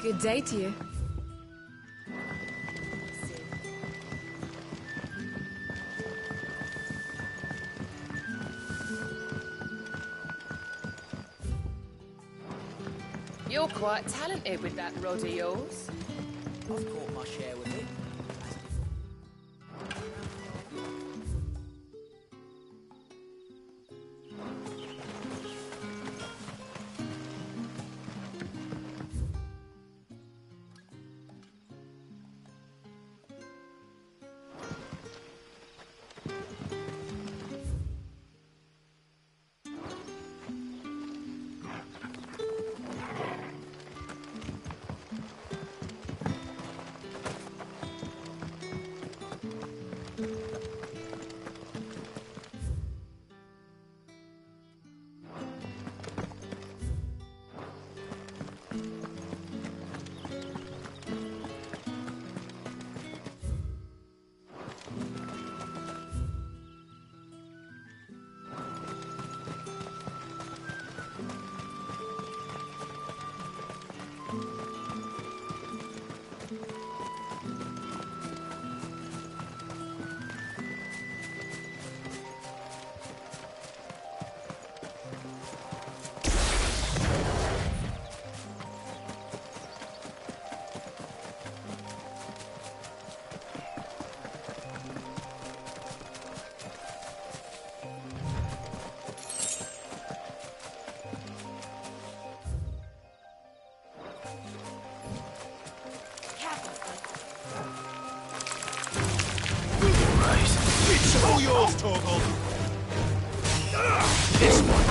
Good day to you. You're quite talented with that rod of yours. I've caught my share with it. It's all yours, Torgal! This one!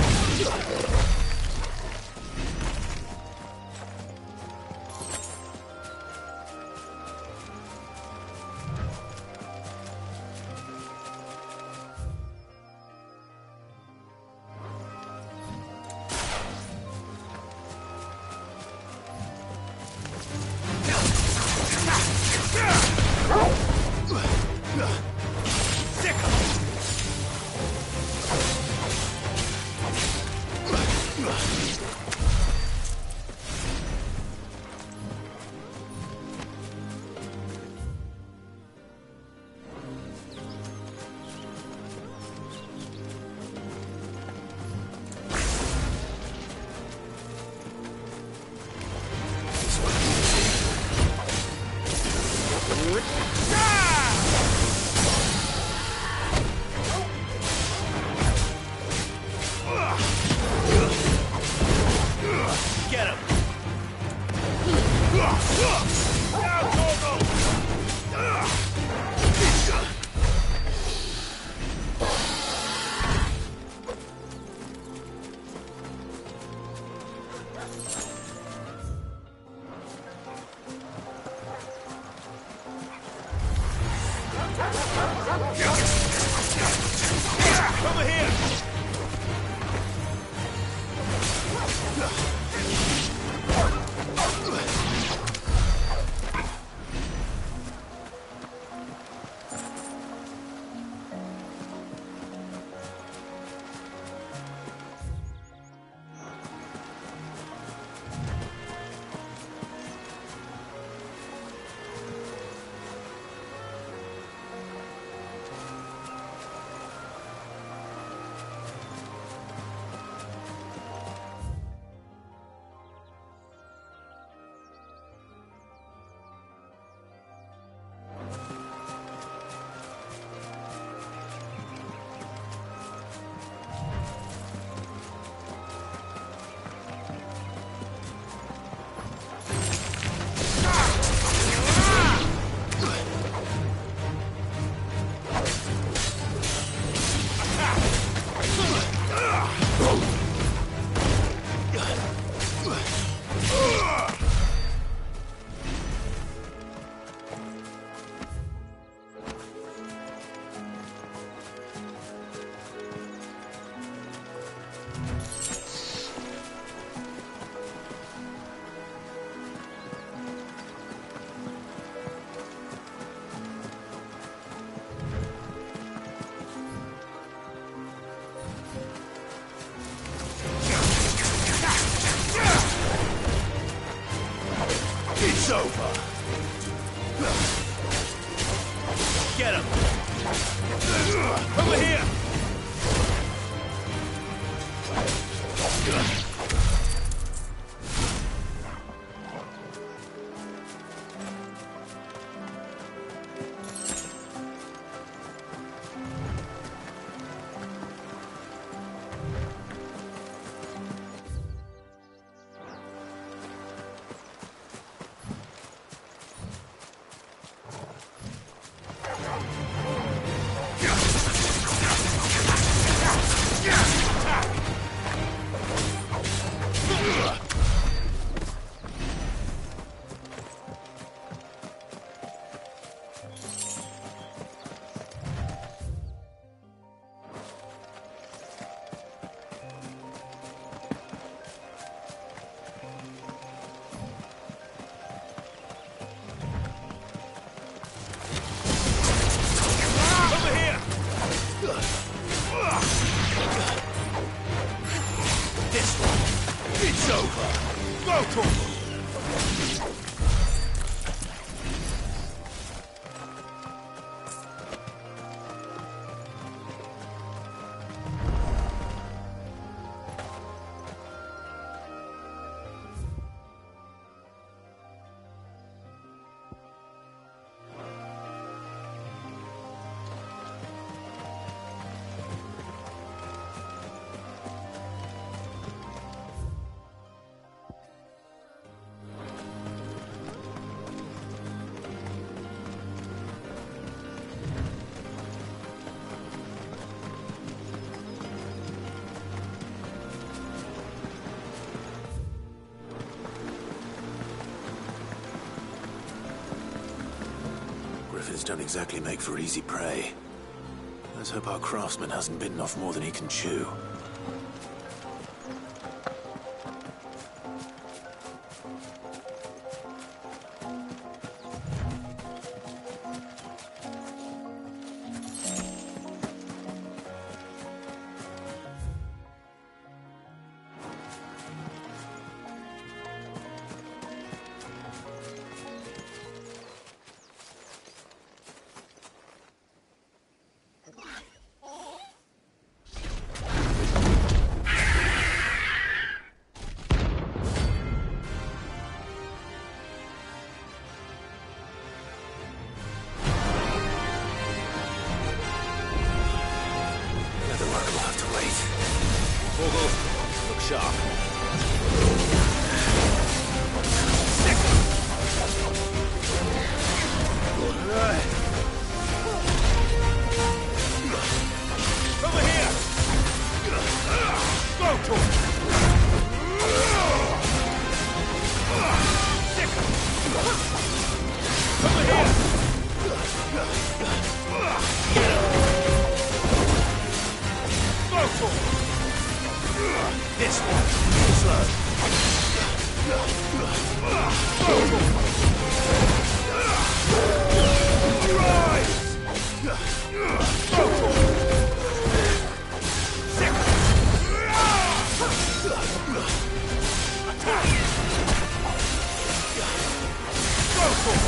Get him! Over here! It's over. Get him. Over here. It's over. Go, Torgal. Griffins don't exactly make for easy prey. Let's hope our craftsman hasn't bitten off more than he can chew. Look sharp. Over here! Go, Tor! Over here! Go, Tor! This one. Slow. Rise! Attack! Go for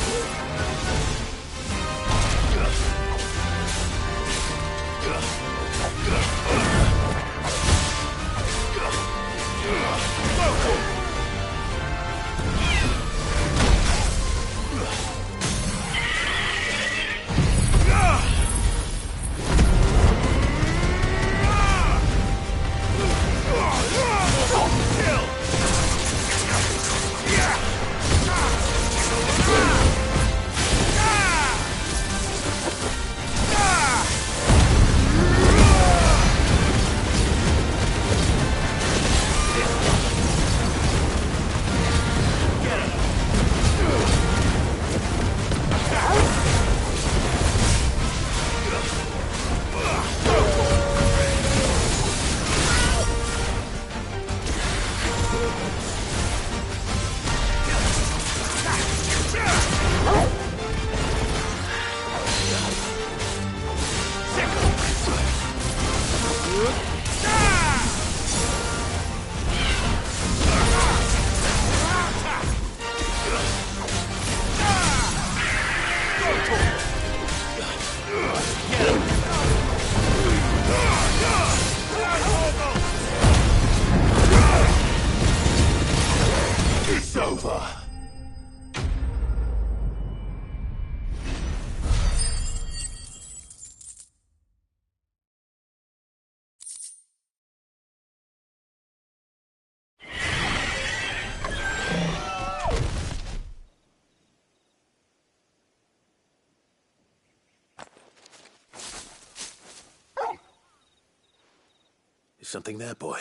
Is something there, boy?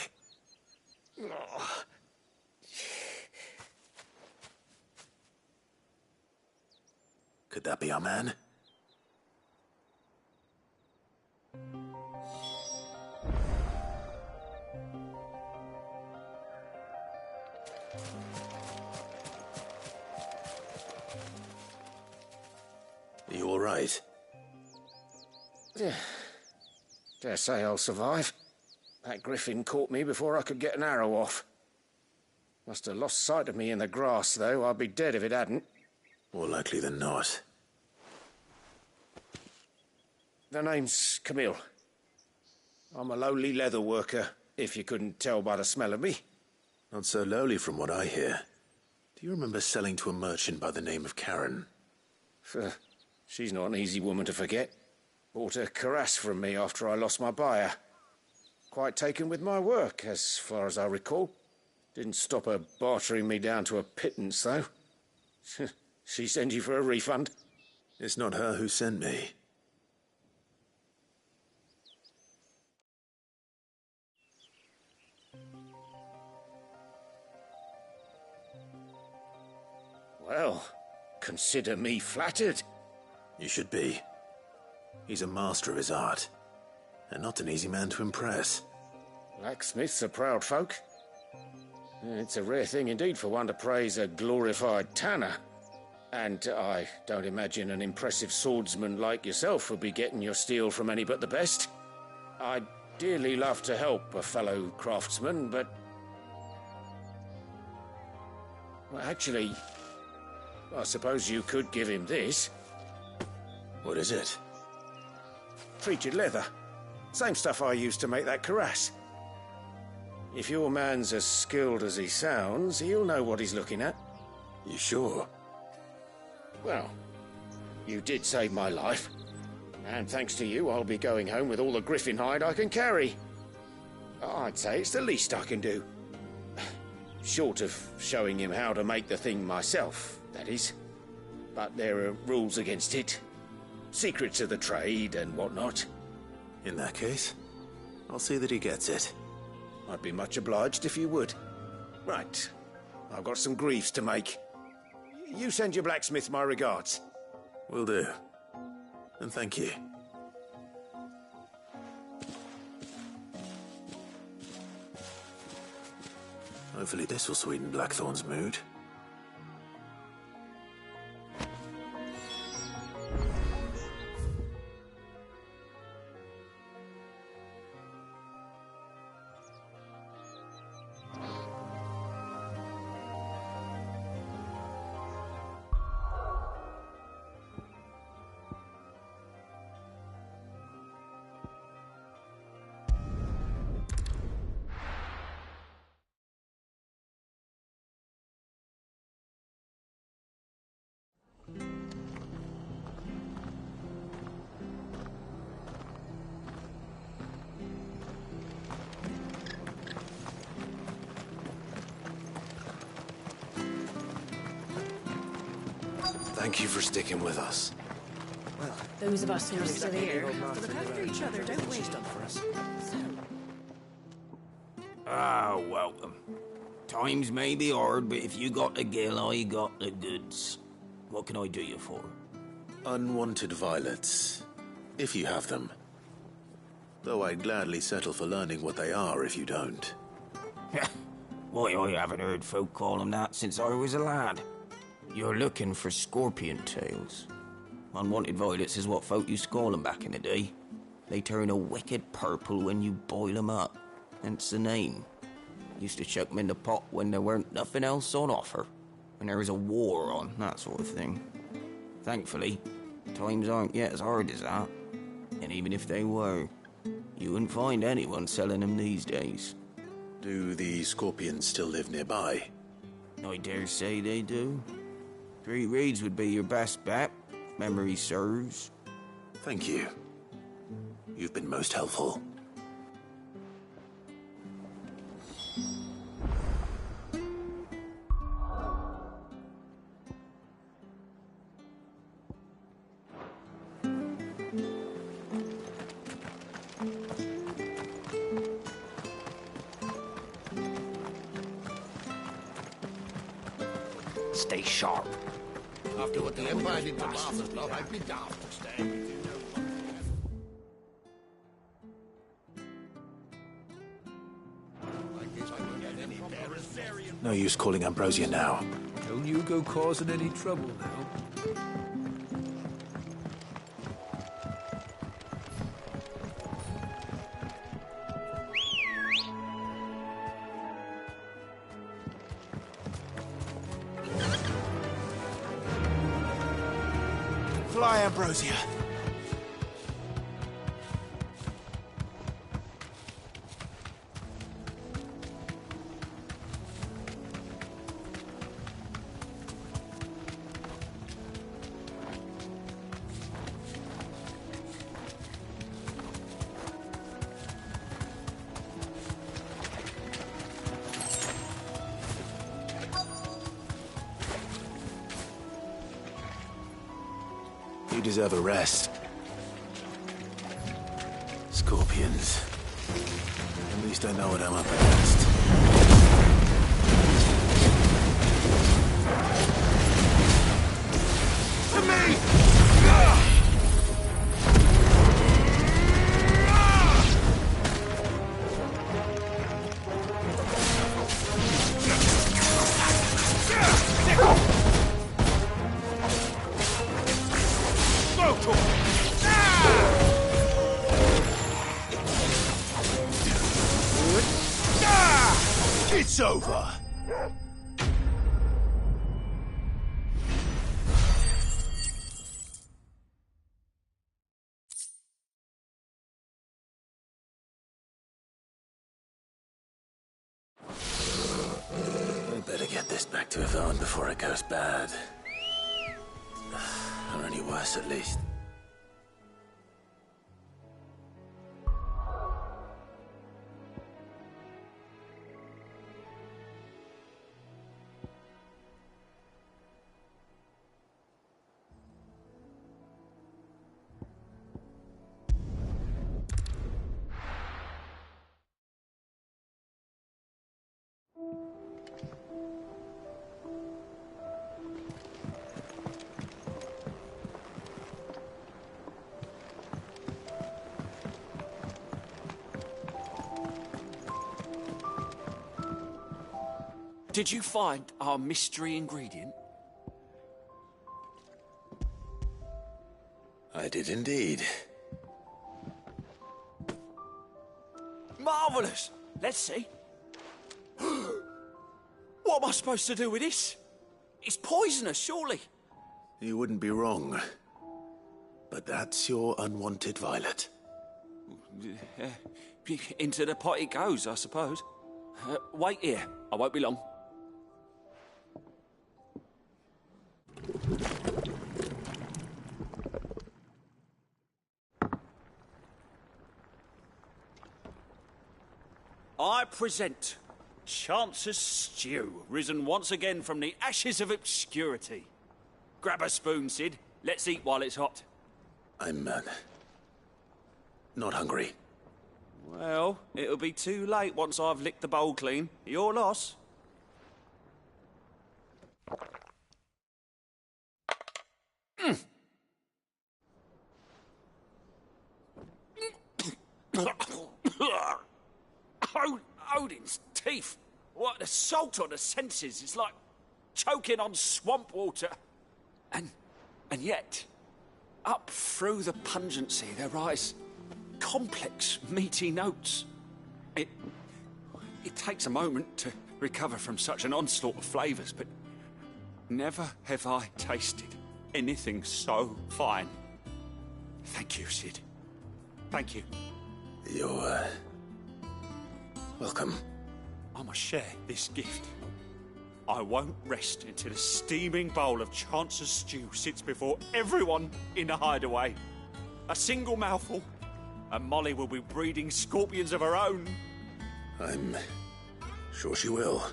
Could that be our man? Are you all right? Dare say I'll survive. That griffin caught me before I could get an arrow off. Must have lost sight of me in the grass, though. I'd be dead if it hadn't. More likely than not. The name's Camille. I'm a lowly leather worker, if you couldn't tell by the smell of me. Not so lowly from what I hear. Do you remember selling to a merchant by the name of Karen? She's not an easy woman to forget. Bought a cuirass from me after I lost my buyer. Quite taken with my work, as far as I recall. Didn't stop her bartering me down to a pittance, though. She sent you for a refund? It's not her who sent me. Well, consider me flattered. You should be. He's a master of his art, and not an easy man to impress. Blacksmiths are proud folk. It's a rare thing indeed for one to praise a glorified tanner. And I don't imagine an impressive swordsman like yourself would be getting your steel from any but the best. I'd dearly love to help a fellow craftsman, but... well, actually, I suppose you could give him this. What is it? Treated leather. Same stuff I used to make that cuirass. If your man's as skilled as he sounds, he'll know what he's looking at. You sure? Well, you did save my life. And thanks to you, I'll be going home with all the griffin hide I can carry. I'd say it's the least I can do. Short of showing him how to make the thing myself, that is. But there are rules against it. Secrets of the trade and whatnot. In that case, I'll see that he gets it. I'd be much obliged if you would. Right. I've got some greaves to make. You send your blacksmith my regards. Will do. And thank you. Hopefully this will sweeten Blackthorn's mood. Thank you for sticking with us. Well, Those of us who are still here we have to look after each other, don't we? she's done for us. Ah, welcome. Times may be hard, but if you got the gill, I got the goods. What can I do you for? Unwanted violets, if you have them. Though I'd gladly settle for learning what they are if you don't. Why, I haven't heard folk call them that since I was a lad. You're looking for scorpion tails. Unwanted violets is what folk used to call them back in the day. They turn a wicked purple when you boil them up. Hence the name. Used to chuck them in the pot when there weren't nothing else on offer. When there was a war on, that sort of thing. Thankfully, times aren't yet as hard as that. And even if they were, you wouldn't find anyone selling them these days. Do the scorpions still live nearby? I dare say they do. 3 reads would be your best bet, if memory serves. Thank you. You've been most helpful. Stay sharp. After what the Empire did to Martha's lot, I'd be daft to stay. No use calling Ambrosia now. Don't you go causing any trouble now. Fly, Ambrosia. You deserve a rest. Scorpions. At least I know what I'm up against. To me! It's over. I better get this back to Yvonne before it goes bad. Or any worse, at least. Did you find our mystery ingredient? I did indeed. Marvellous! Let's see. What am I supposed to do with this? It's poisonous, surely. You wouldn't be wrong. But that's your unwanted violet. Into the pot it goes, I suppose. Wait here. I won't be long. I present Chance's stew, risen once again from the ashes of obscurity. Grab a spoon, Sid. Let's eat while it's hot. I'm, not hungry. Well, it'll be too late once I've licked the bowl clean. Your loss. Odin's teeth. What, the salt on the senses. It's like choking on swamp water. And yet, up through the pungency, there rise complex, meaty notes. It takes a moment to recover from such an onslaught of flavours, but never have I tasted anything so fine. Thank you, Sid. Thank you. You're, welcome. I must share this gift. I won't rest until a steaming bowl of Chancer's stew sits before everyone in the hideaway. A single mouthful, and Molly will be breeding scorpions of her own. I'm sure she will.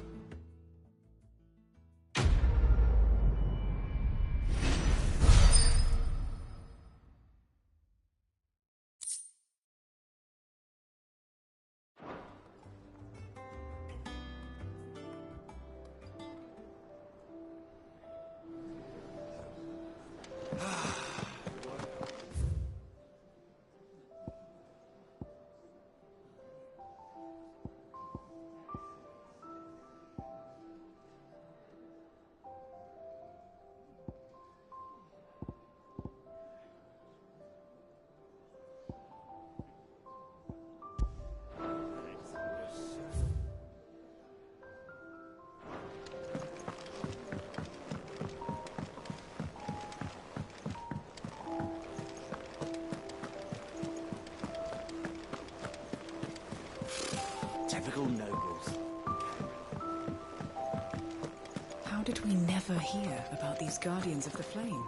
Typical nobles. How did we never hear about these Guardians of the Flame?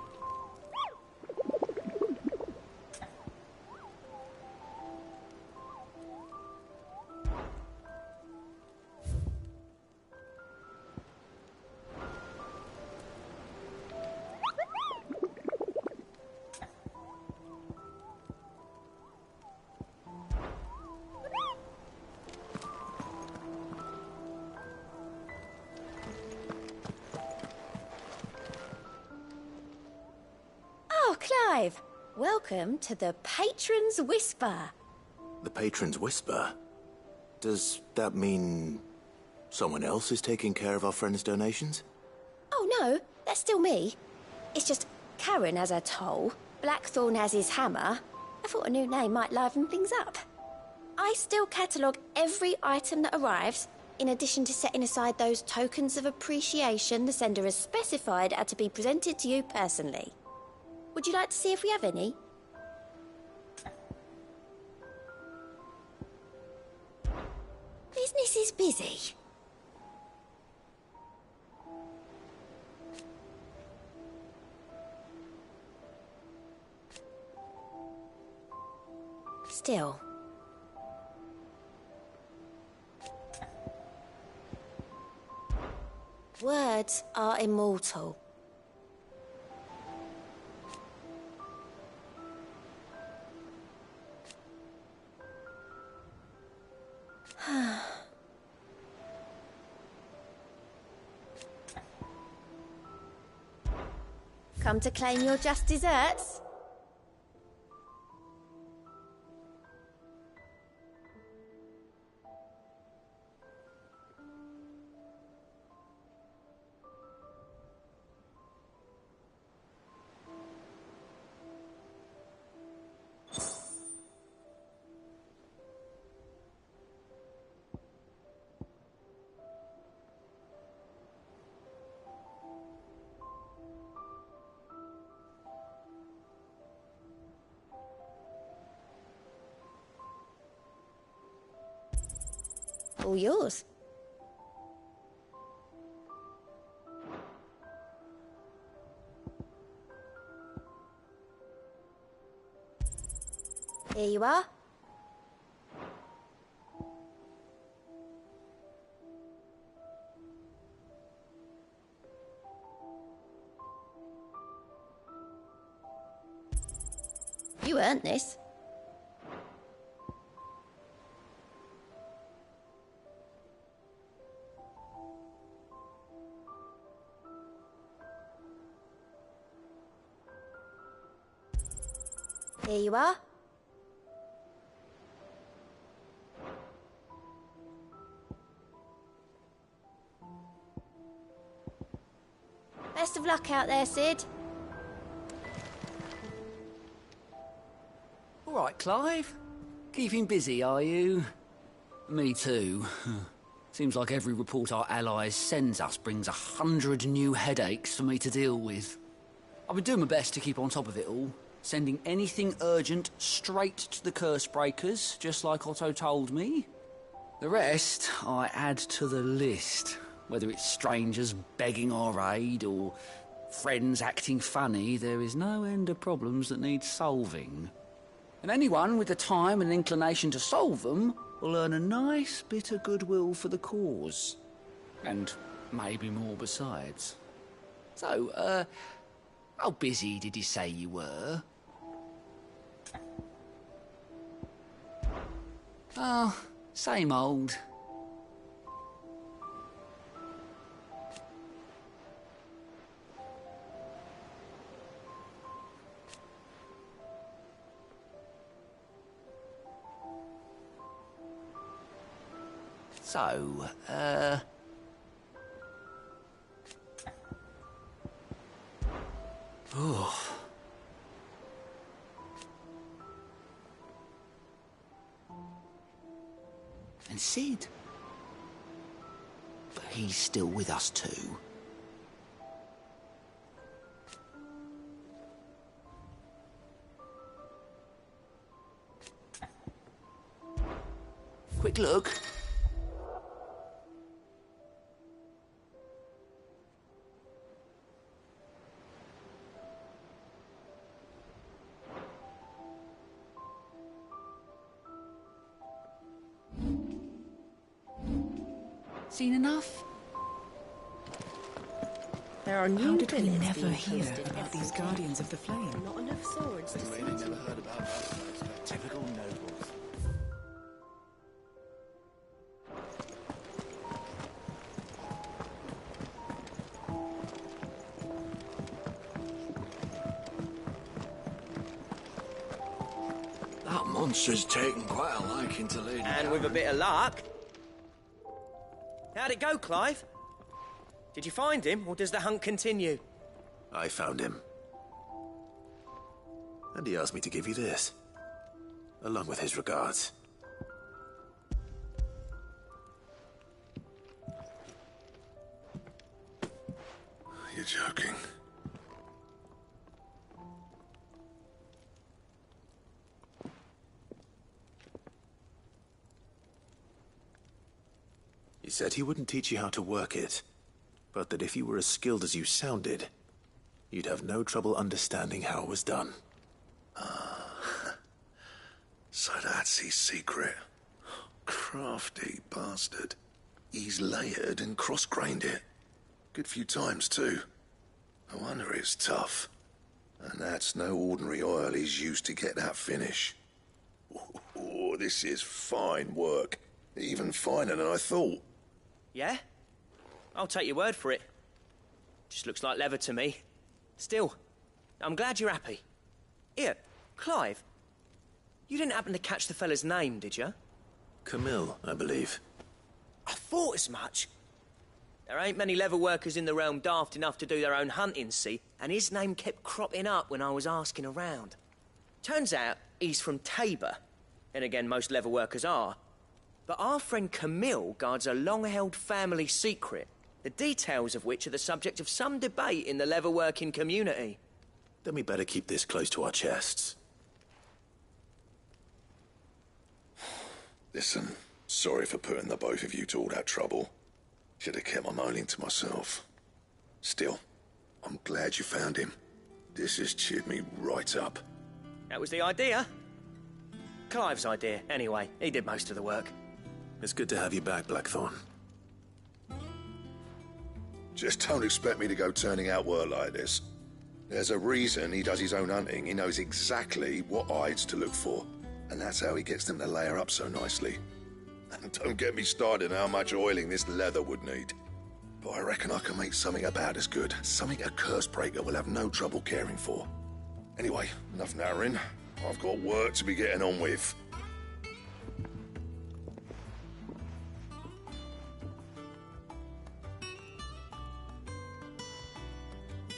Clive, welcome to the Patron's Whisper. The Patron's Whisper? Does that mean someone else is taking care of our friend's donations? Oh no, that's still me. It's just Karen has her toll, Blackthorn has his hammer. I thought a new name might liven things up. I still catalogue every item that arrives, in addition to setting aside those tokens of appreciation the sender has specified are to be presented to you personally. Would you like to see if we have any? Business is busy. Still. Words are immortal. Come to claim your just desserts? All yours. Here you are. You earned this. Here you are. Best of luck out there, Sid. All right, Clive. Keeping busy, are you? Me too. Seems like every report our allies sends us brings 100 new headaches for me to deal with. I've been doing my best to keep on top of it all. Sending anything urgent straight to the curse breakers, just like Otto told me. The rest I add to the list. Whether it's strangers begging our aid or friends acting funny, there is no end of problems that need solving. And anyone with the time and inclination to solve them will earn a nice bit of goodwill for the cause. And maybe more besides. So, how busy did you say you were? Oh, same old. So, oh. And Sid? But he's still with us too. Quick look. Seen enough? There are How new did we billets never being hear posted about these every Guardians of the Flame? Not enough swords to They see never to. heard about that. Typical nobles. That monster's taken quite a liking to Lady And with a bit of luck. How'd it go, Clive? Did you find him, or does the hunt continue? I found him. And he asked me to give you this, along with his regards. You're joking. He said he wouldn't teach you how to work it, but that if you were as skilled as you sounded, you'd have no trouble understanding how it was done. So that's his secret. Crafty bastard. He's layered and cross-grained it. Good few times, too. No wonder it's tough. And that's no ordinary oil he's used to get that finish. Oh, this is fine work. Even finer than I thought. Yeah? I'll take your word for it. Just looks like leather to me. Still, I'm glad you're happy. Here, Clive. You didn't happen to catch the fella's name, did you? Camille, I believe. I thought as much. There ain't many leather workers in the realm daft enough to do their own hunting, see? And his name kept cropping up when I was asking around. Turns out he's from Tabor. And again, most leather workers are. But our friend Camille guards a long-held family secret, the details of which are the subject of some debate in the leather-working community. Then we better keep this close to our chests. Listen, sorry for putting the both of you to all that trouble. Should have kept my moaning to myself. Still, I'm glad you found him. This has cheered me right up. That was the idea. Clive's idea, anyway. He did most of the work. It's good to have you back, Blackthorn. Just don't expect me to go turning out work like this. There's a reason he does his own hunting. He knows exactly what hides to look for. And that's how he gets them to layer up so nicely. And don't get me started on how much oiling this leather would need. But I reckon I can make something about as good. Something a Cursebreaker will have no trouble caring for. Anyway, enough narrowing. I've got work to be getting on with.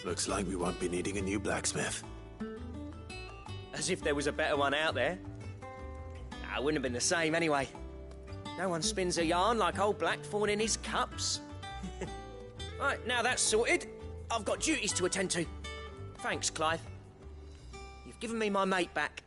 Looks like we won't be needing a new blacksmith. As if there was a better one out there. Nah, it wouldn't have been the same anyway. No one spins a yarn like old Blackthorn in his cups. Right, now that's sorted, I've got duties to attend to. Thanks, Clive. You've given me my mate back.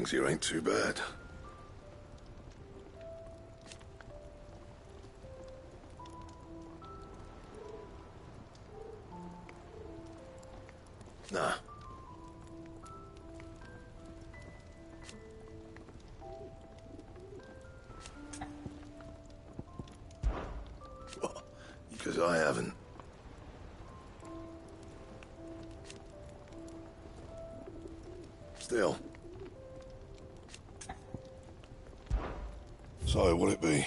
things here ain't too bad. Nah. What? Because I haven't. Still. So, what'll it be?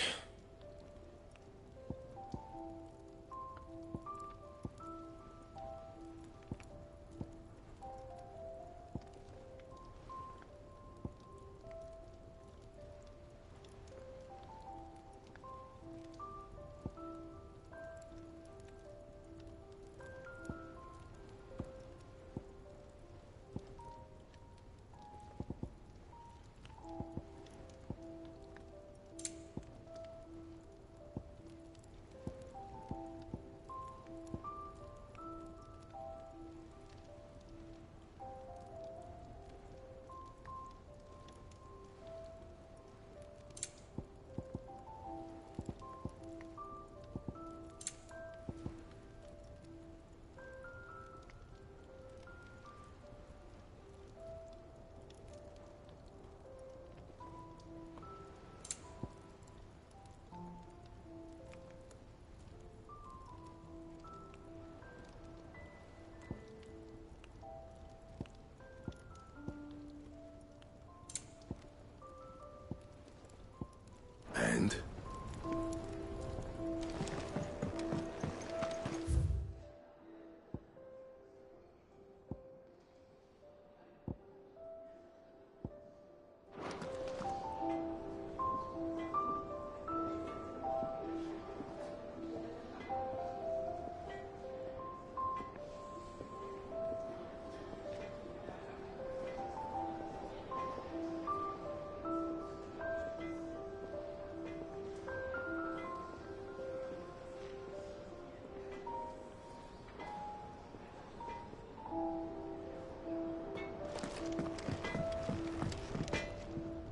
And?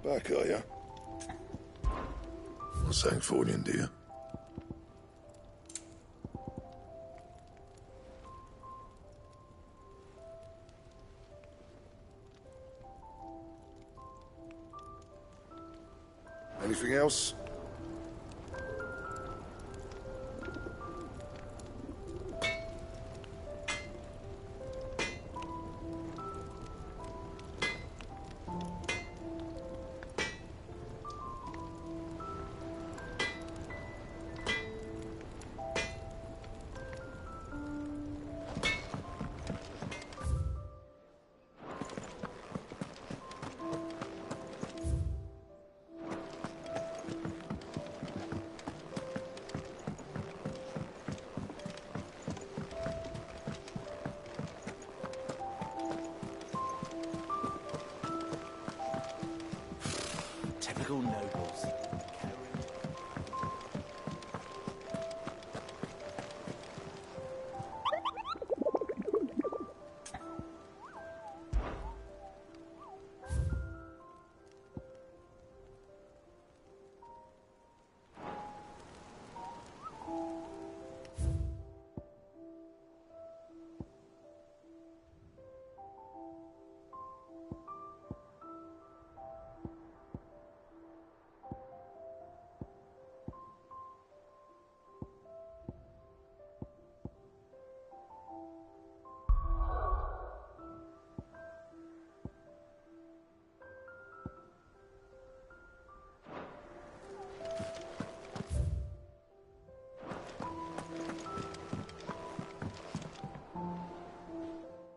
Back, are ya? What's that for you, dear? Anything else? Typical nobles.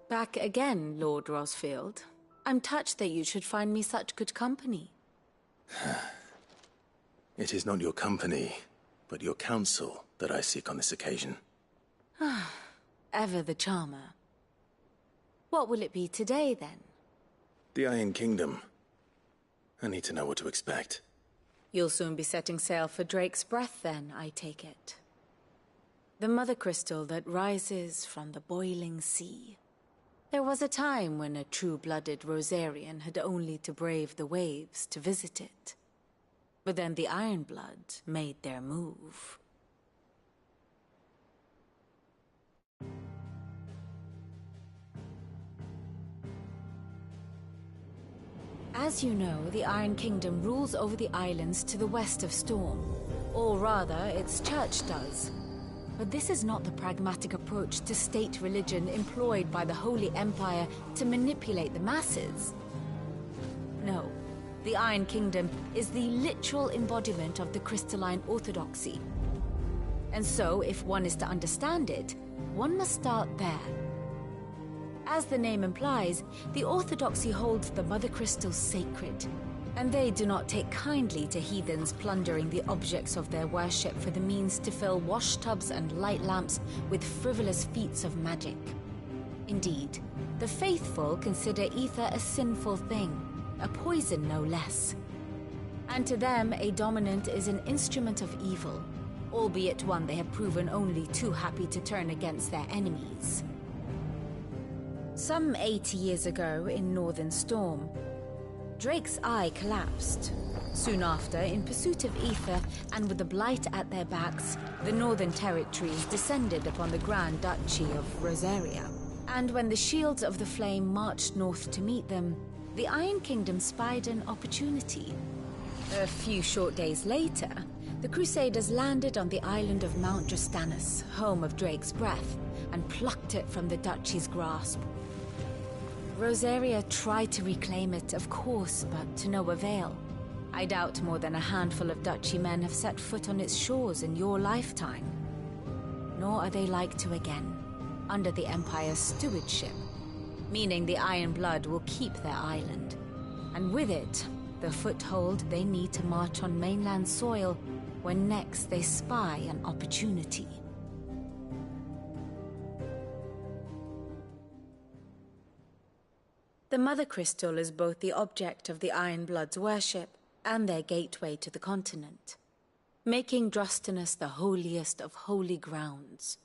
Back again, Lord Rosfield. I'm touched that you should find me such good company. It is not your company, but your counsel that I seek on this occasion. Ever the charmer. What will it be today, then? The Iron Kingdom. I need to know what to expect. You'll soon be setting sail for Drake's Breath, then, I take it. The mother crystal that rises from the boiling sea. There was a time when a true-blooded Rosarian had only to brave the waves to visit it. But then the Ironblood made their move. As you know, the Iron Kingdom rules over the islands to the west of Storm. Or rather, its church does. But this is not the pragmatic approach to state religion employed by the Holy Empire to manipulate the masses. No, the Iron Kingdom is the literal embodiment of the crystalline orthodoxy. And so, if one is to understand it, one must start there. As the name implies, the orthodoxy holds the Mother Crystals sacred, and they do not take kindly to heathens plundering the objects of their worship for the means to fill washtubs and light lamps with frivolous feats of magic. Indeed, the faithful consider ether a sinful thing, a poison no less. And to them, a dominant is an instrument of evil, albeit one they have proven only too happy to turn against their enemies. Some 80 years ago in Northern Storm, Drake's eye collapsed. Soon after, in pursuit of ether and with the blight at their backs, the Northern Territories descended upon the Grand Duchy of Rosaria. And when the Shields of the Flame marched north to meet them, the Iron Kingdom spied an opportunity. A few short days later, the Crusaders landed on the island of Mount Drastanus, home of Drake's breath, and plucked it from the Duchy's grasp. Rosaria tried to reclaim it, of course, but to no avail. I doubt more than a handful of Duchy men have set foot on its shores in your lifetime. Nor are they like to again, under the Empire's stewardship, meaning the Iron Blood will keep their island. And with it, the foothold they need to march on mainland soil when next they spy an opportunity. The Mother Crystal is both the object of the Iron Blood's worship and their gateway to the continent, making Drastanus the holiest of holy grounds,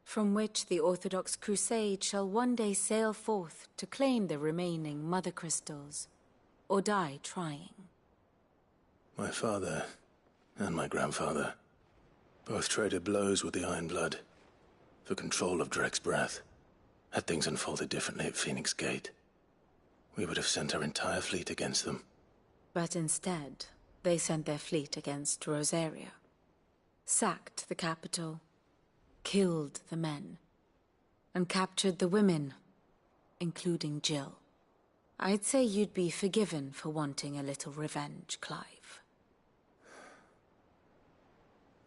from which the Orthodox Crusade shall one day sail forth to claim the remaining Mother Crystals, or die trying. My father and my grandfather both traded blows with the Iron Blood for control of Drake's breath. Had things unfolded differently at Phoenix Gate, we would have sent our entire fleet against them. But instead, they sent their fleet against Rosaria, sacked the capital, killed the men, and captured the women, including Jill. I'd say you'd be forgiven for wanting a little revenge, Clive.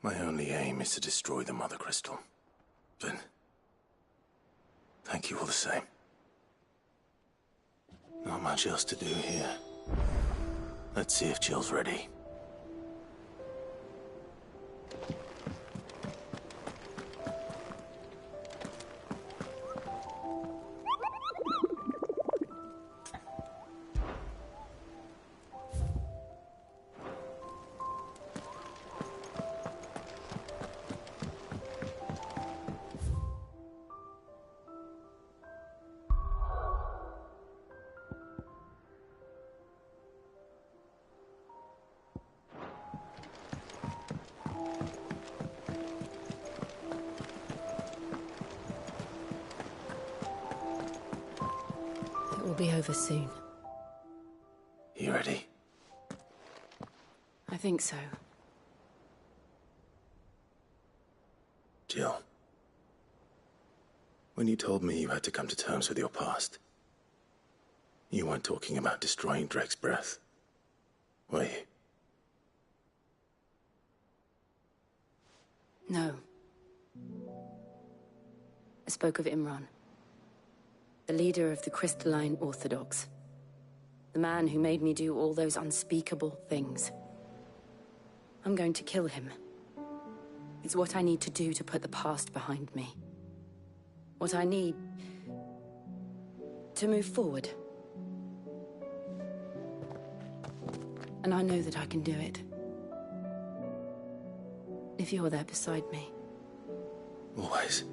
My only aim is to destroy the Mother Crystal. But thank you all the same. Not much else to do here. Let's see if Jill's ready. It will be over soon. You ready? I think so. Jill, when you told me you had to come to terms with your past, you weren't talking about destroying Drake's breath, were you? No. I spoke of Imran, the leader of the Crystalline Orthodox. The man who made me do all those unspeakable things. I'm going to kill him. It's what I need to do to put the past behind me. What I need to move forward. And I know that I can do it. If you're there beside me. Always.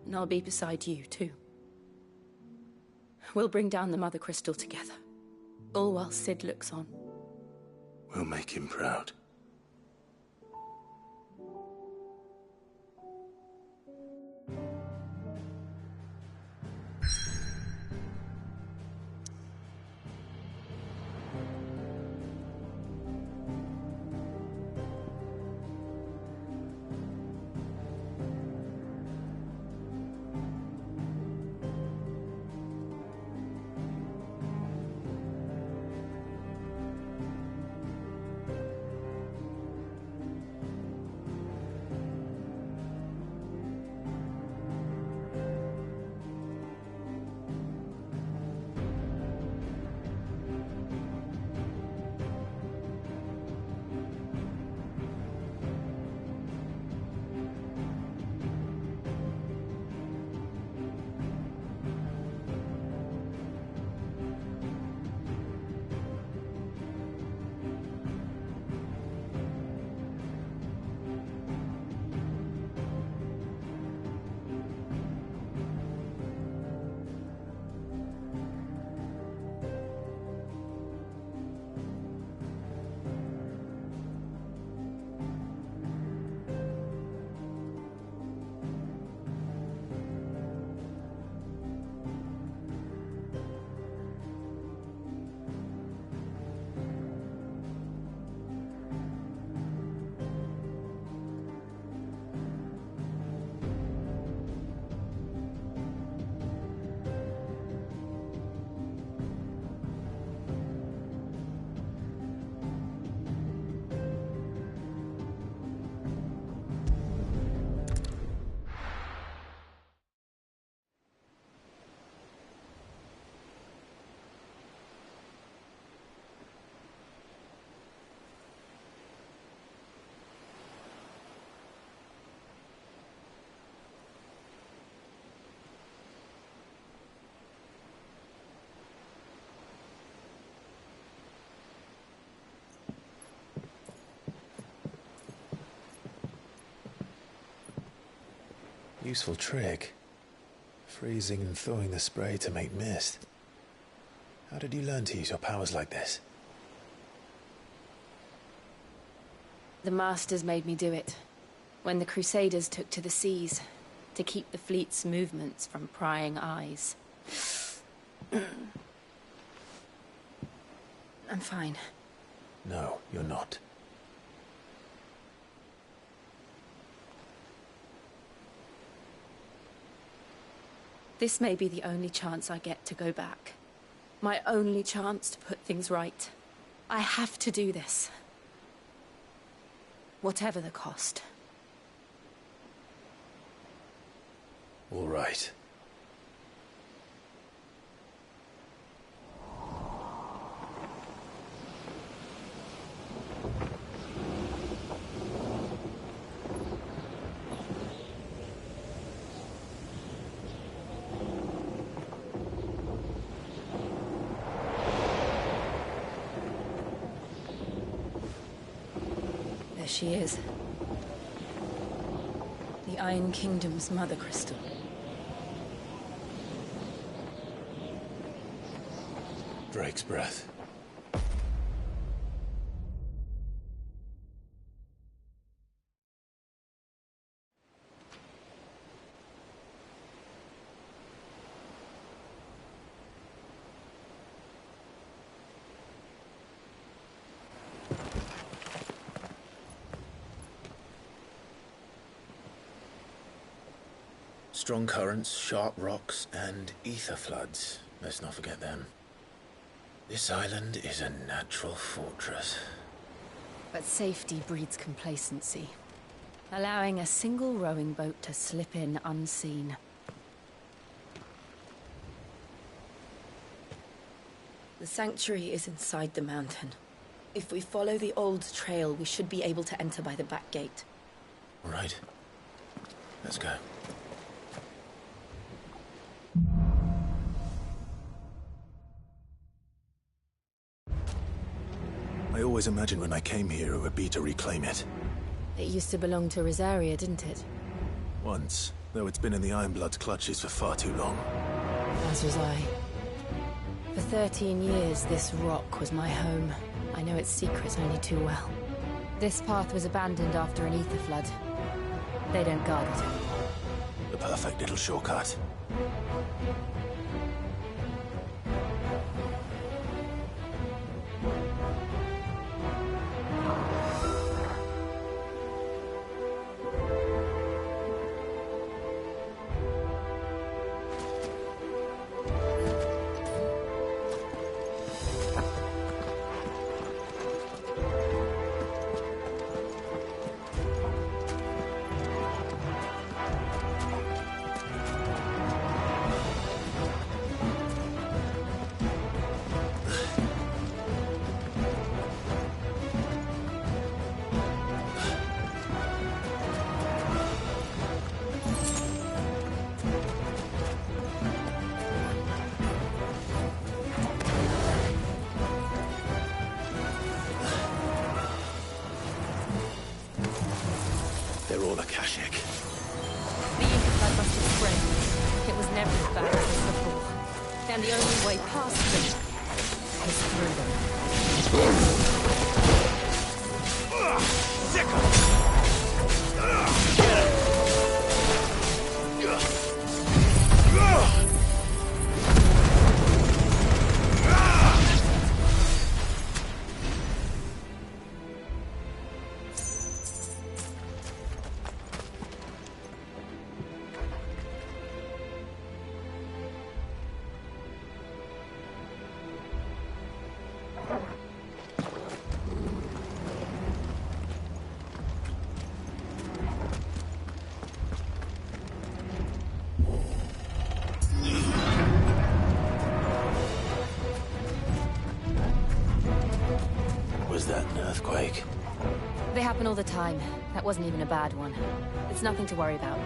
And I'll be beside you, too. We'll bring down the Mother Crystal together, all while Sid looks on. We'll make him proud. Useful trick. Freezing and thawing the spray to make mist. How did you learn to use your powers like this? The Masters made me do it. When the Crusaders took to the seas, to keep the fleet's movements from prying eyes. I'm fine. No, you're not. This may be the only chance I get to go back. My only chance to put things right. I have to do this. Whatever the cost. All right. There she is. The Iron Kingdom's Mother Crystal. Drake's breath. Strong currents, sharp rocks, and ether floods. Let's not forget them. This island is a natural fortress. But safety breeds complacency. Allowing a single rowing boat to slip in unseen. The sanctuary is inside the mountain. If we follow the old trail, we should be able to enter by the back gate. All right. Let's go. I always imagined when I came here it would be to reclaim it. It used to belong to Rosaria, didn't it? Once, though it's been in the Ironblood's clutches for far too long. As was I. For 13 years, this rock was my home. I know its secrets only too well. This path was abandoned after an ether flood. They don't guard it anymore. The perfect little shortcut. They're all Akashic. The ether flood must have spread. It was never as bad as this before. And the only way past them is through them. Was that an earthquake? They happen all the time. That wasn't even a bad one. It's nothing to worry about.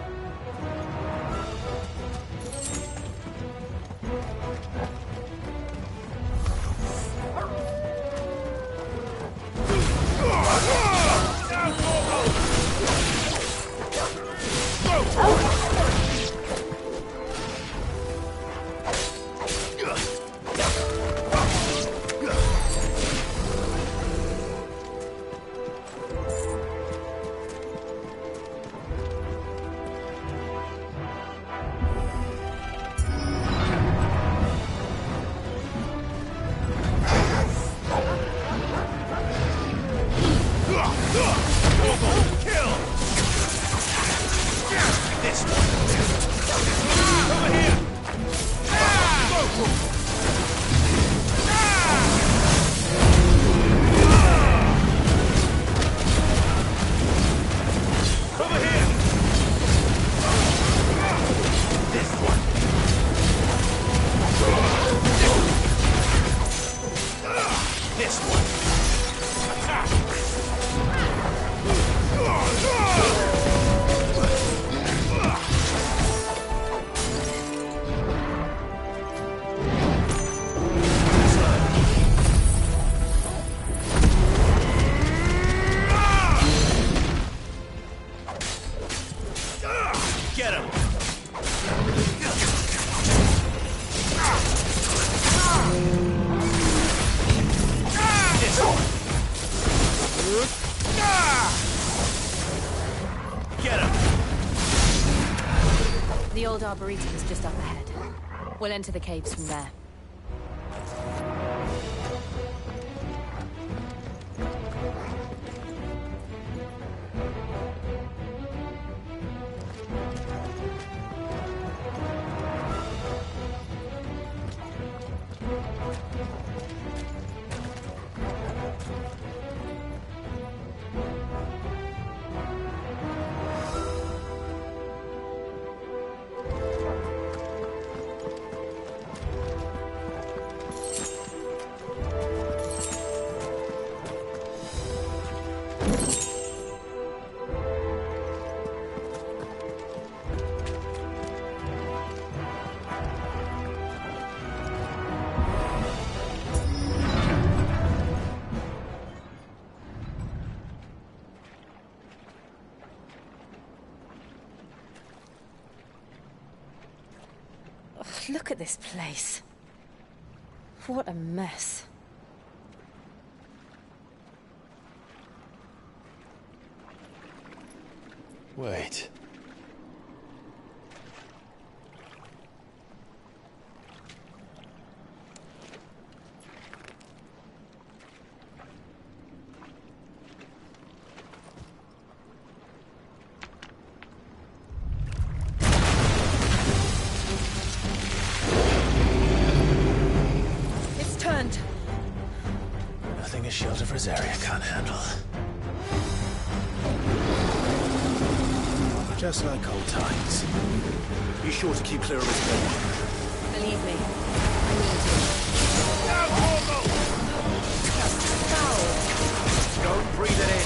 The old Arboretum is just up ahead. We'll enter the caves from there. Look at this place. What a mess. Wait. It's turned. Nothing a shelter for Azaria can't handle. Just like old times. Be sure to keep clear of his bed. Believe me, I need you. Don't breathe it in.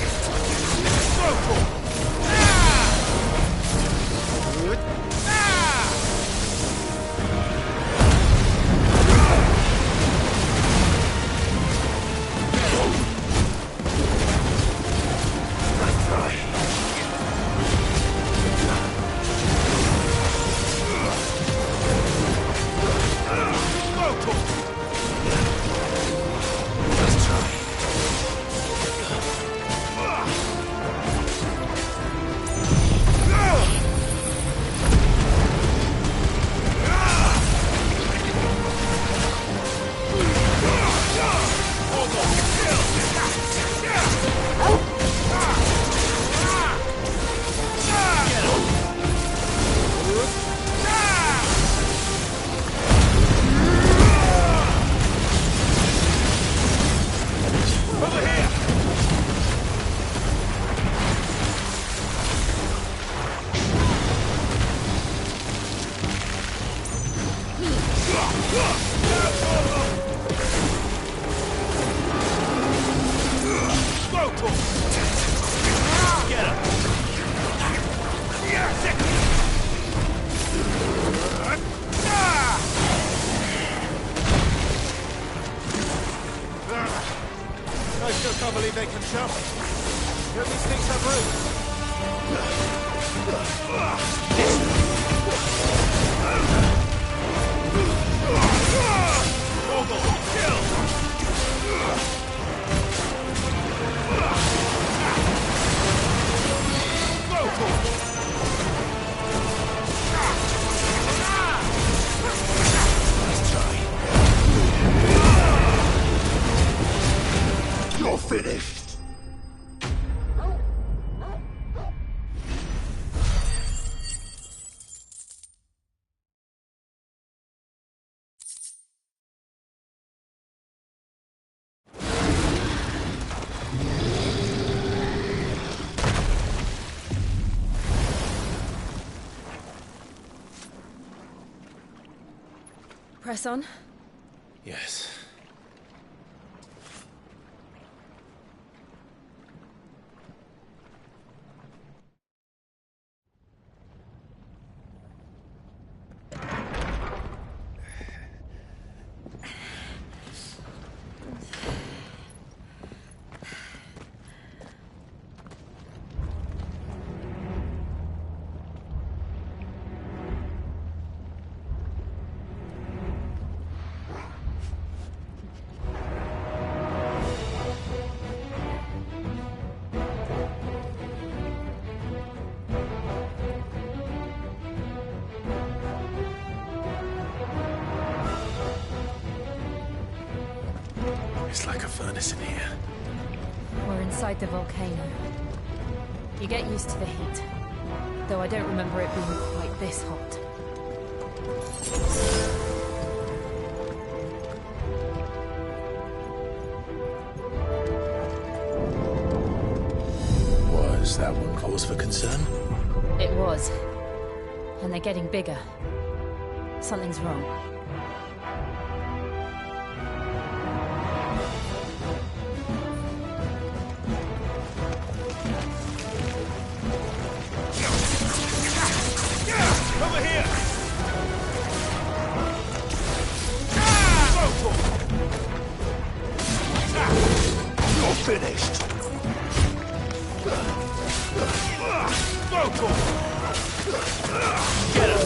I still can't believe they can jump. Don't these things have You're finished. Press on. Yes. It's like a furnace in here. We're inside the volcano. You get used to the heat, though I don't remember it being quite this hot. Was that one cause for concern? It was. And they're getting bigger. Something's wrong. Over here! You're finished. Get him!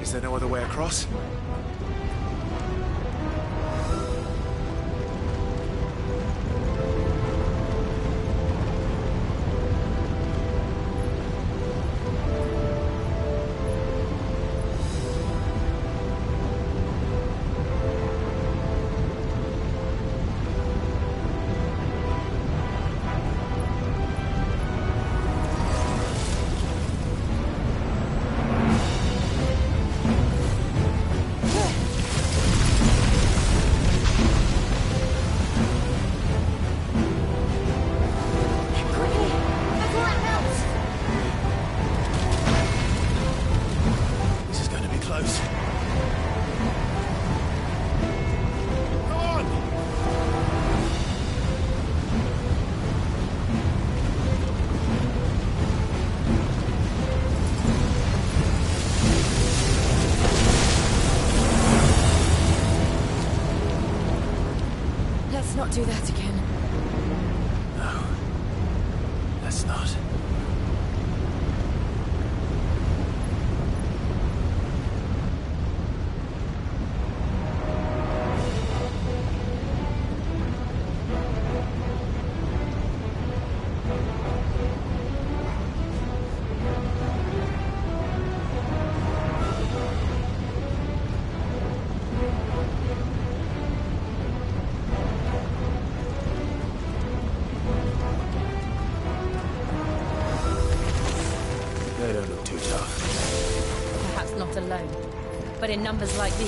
Is there no other way across? Let's not do that again. No. Let's not. They don't look too tough. Perhaps not alone, but in numbers like these.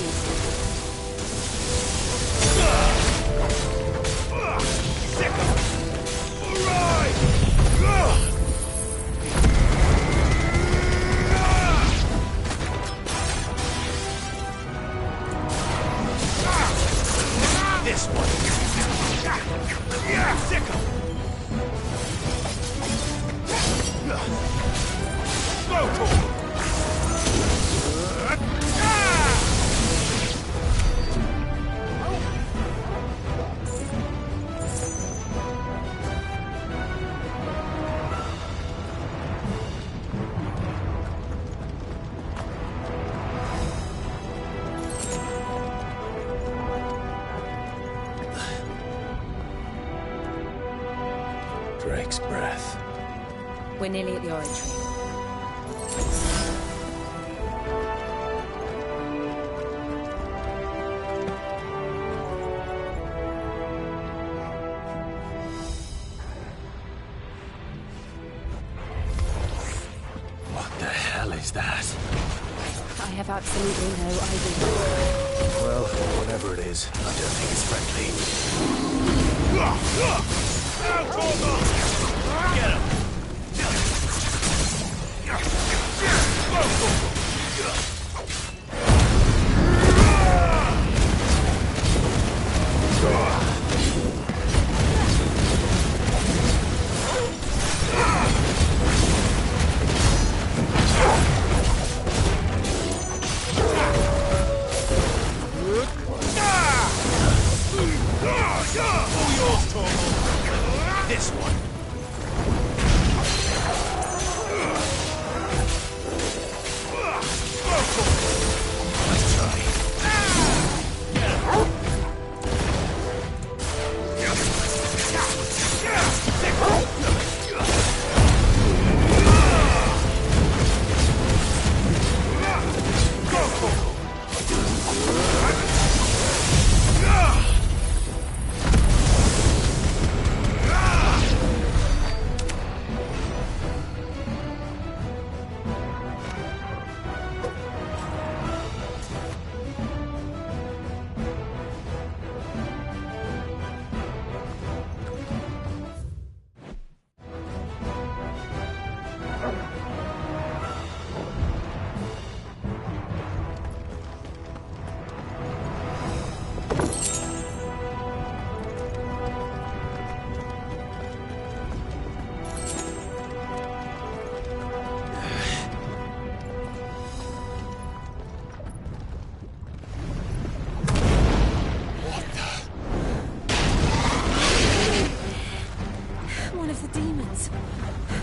This one. Yeah, sickle. Drake's breath. We're nearly at the oratory. What the hell is that? I have absolutely no idea. Well, whatever it is, I don't think it's friendly. Get him! This one. Nice try.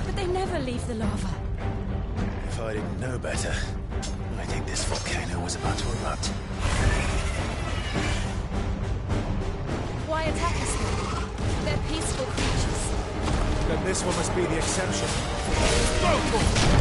But they never leave the lava. If I didn't know better, I think this volcano was about to erupt. Why attack us then? They're peaceful creatures. Then this one must be the exception. Go!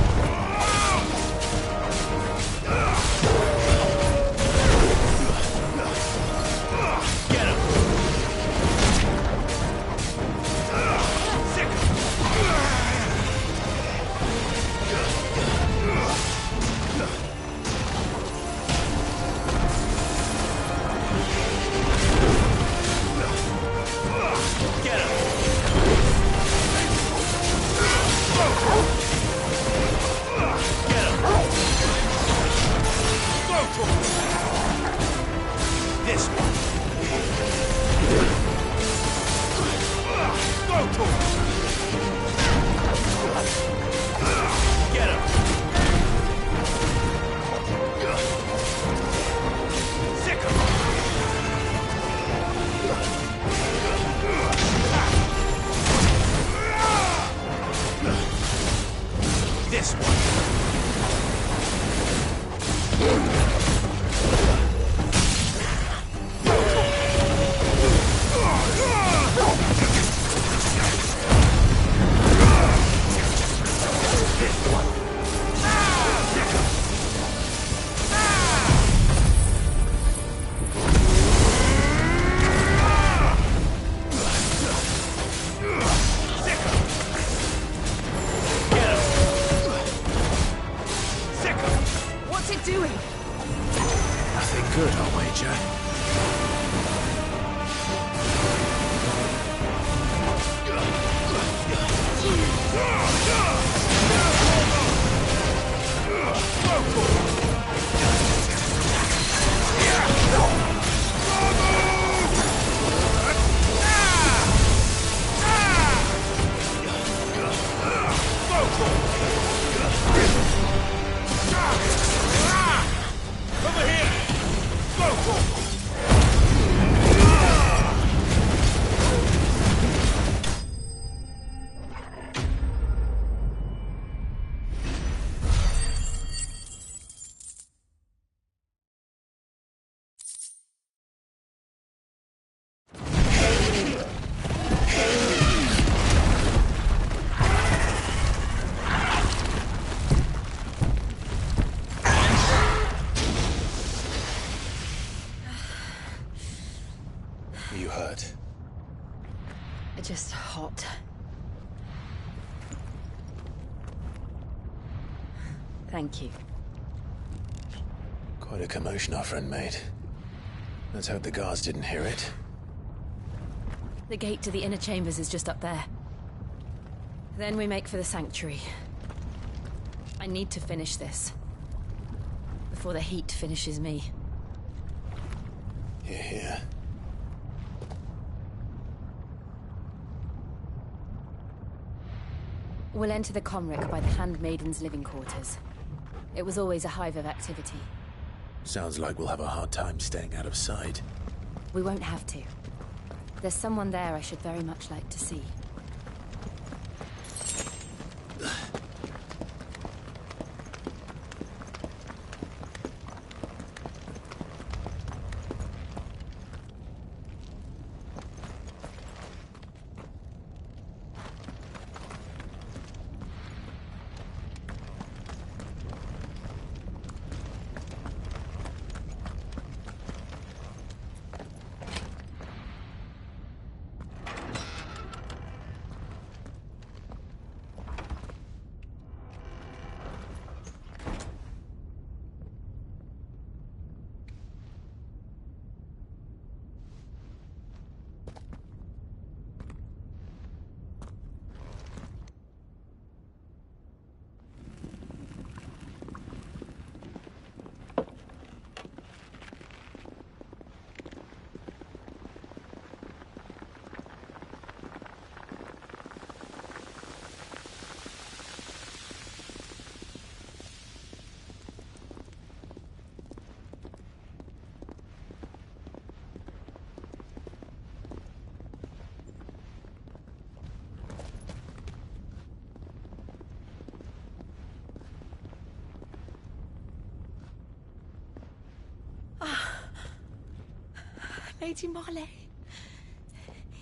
You hurt? Just hot. Thank you. Quite a commotion our friend made. Let's hope the guards didn't hear it. The gate to the inner chambers is just up there. Then we make for the sanctuary. I need to finish this. Before the heat finishes me. Hear, hear. We'll enter the Comric by the Handmaiden's living quarters. It was always a hive of activity. Sounds like we'll have a hard time staying out of sight. We won't have to. There's someone there I should very much like to see. Lady Marley.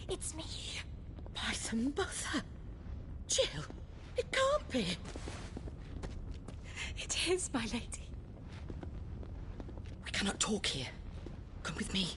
It's me. Python Mother. Jill, it can't be. It is, my lady. We cannot talk here. Come with me.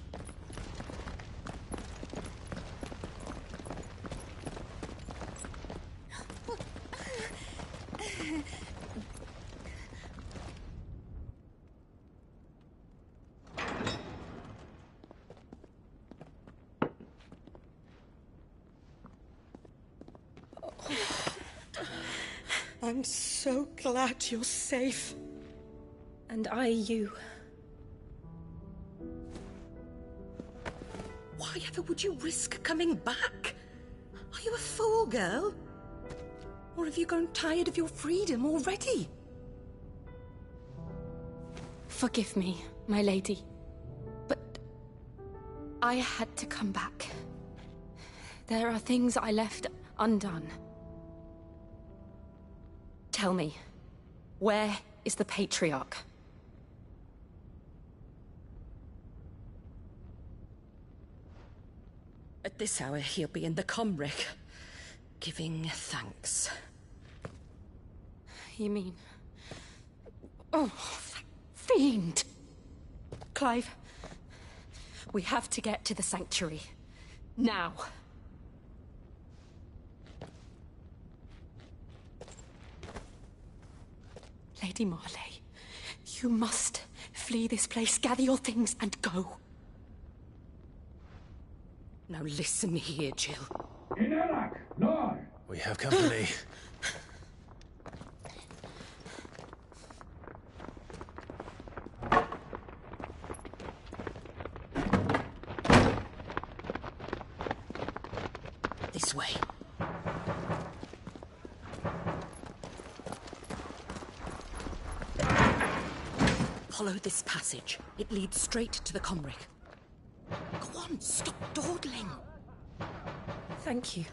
I'm so glad you're safe. And I you. Why ever would you risk coming back? Are you a fool, girl? Or have you grown tired of your freedom already? Forgive me, my lady, but I had to come back. There are things I left undone. Tell me, where is the Patriarch? At this hour, he'll be in the Comric, giving thanks. You mean... Oh, that fiend! Clive, we have to get to the Sanctuary. Now. Lady Marley, you must flee this place, gather your things, and go. Now listen here, Jill. We have company. This way. Follow this passage. It leads straight to the Comric. Go on, stop dawdling. Thank you.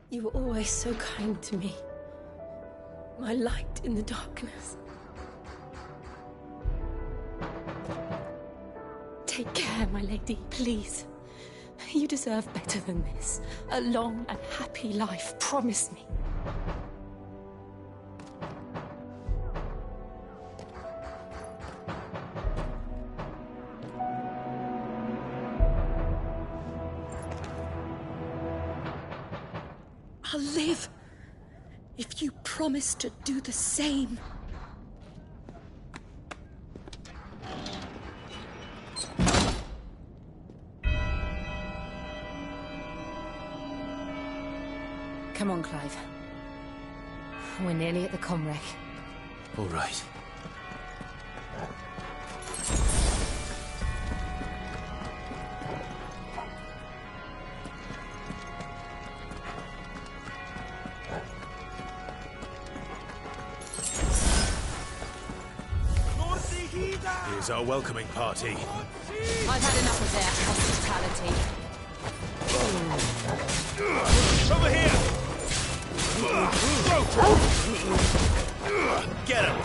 You were always so kind to me. My light in the darkness. Take care, my lady, please. You deserve better than this. A long and happy life, promise me. I'll live if you promise to do the same. Come on, Clive. We're nearly at the Comric. All right. Here's our welcoming party. I've had enough of their hospitality. Over here! Get him!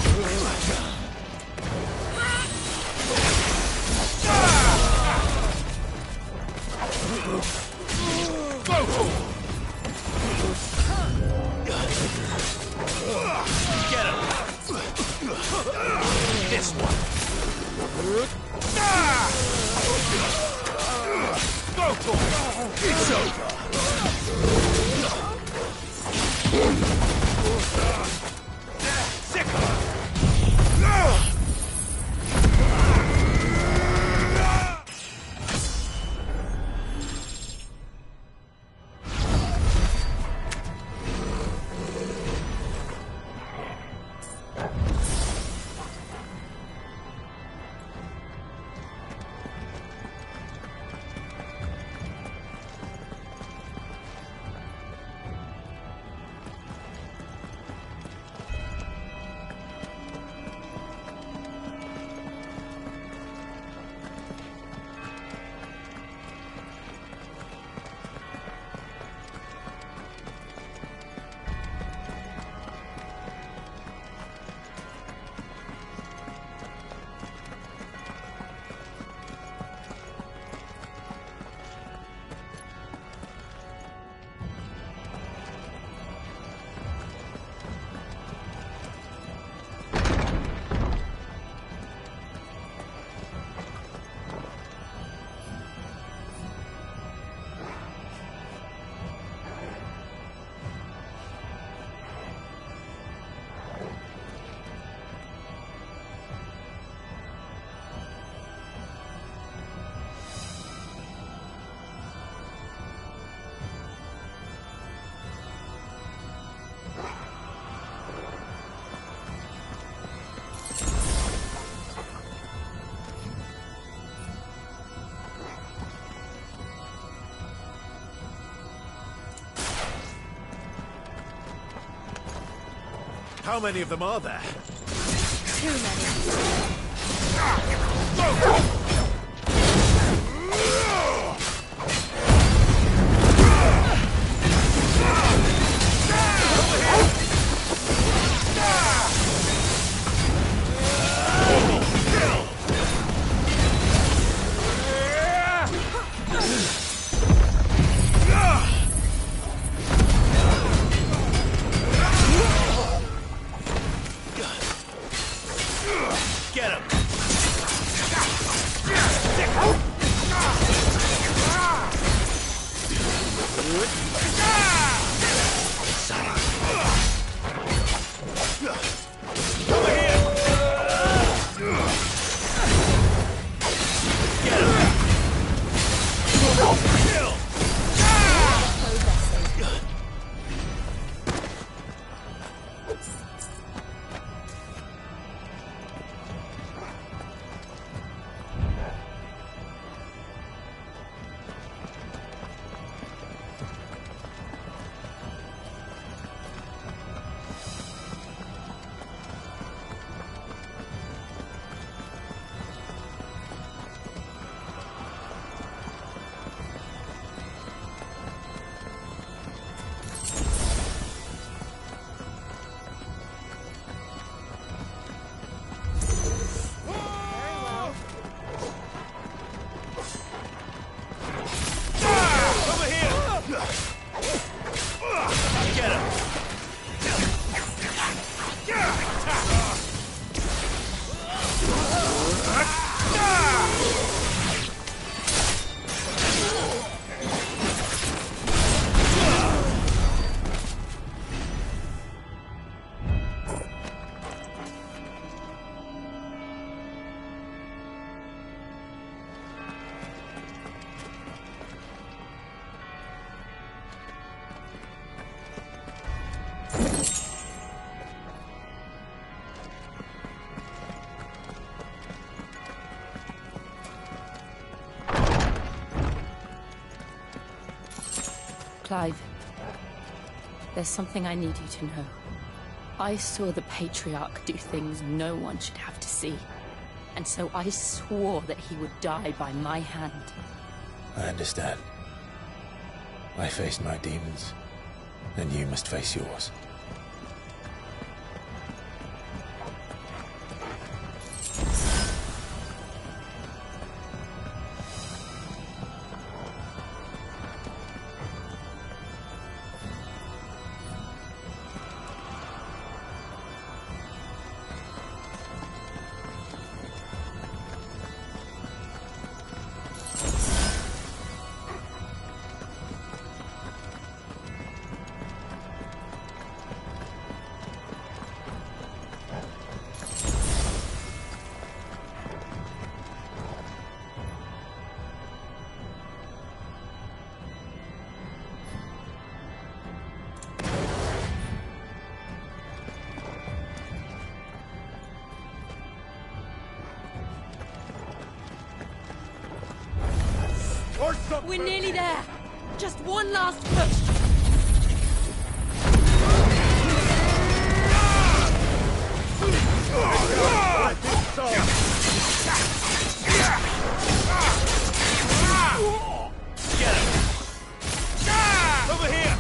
Get him! This one! Go for it! It's over! How many of them are there? Too many. Get him! Clive, there's something I need you to know. I saw the Patriarch do things no one should have to see. And so I swore that he would die by my hand. I understand. I faced my demons, and you must face yours. We're nearly there. Just one last push. Get him! Over here!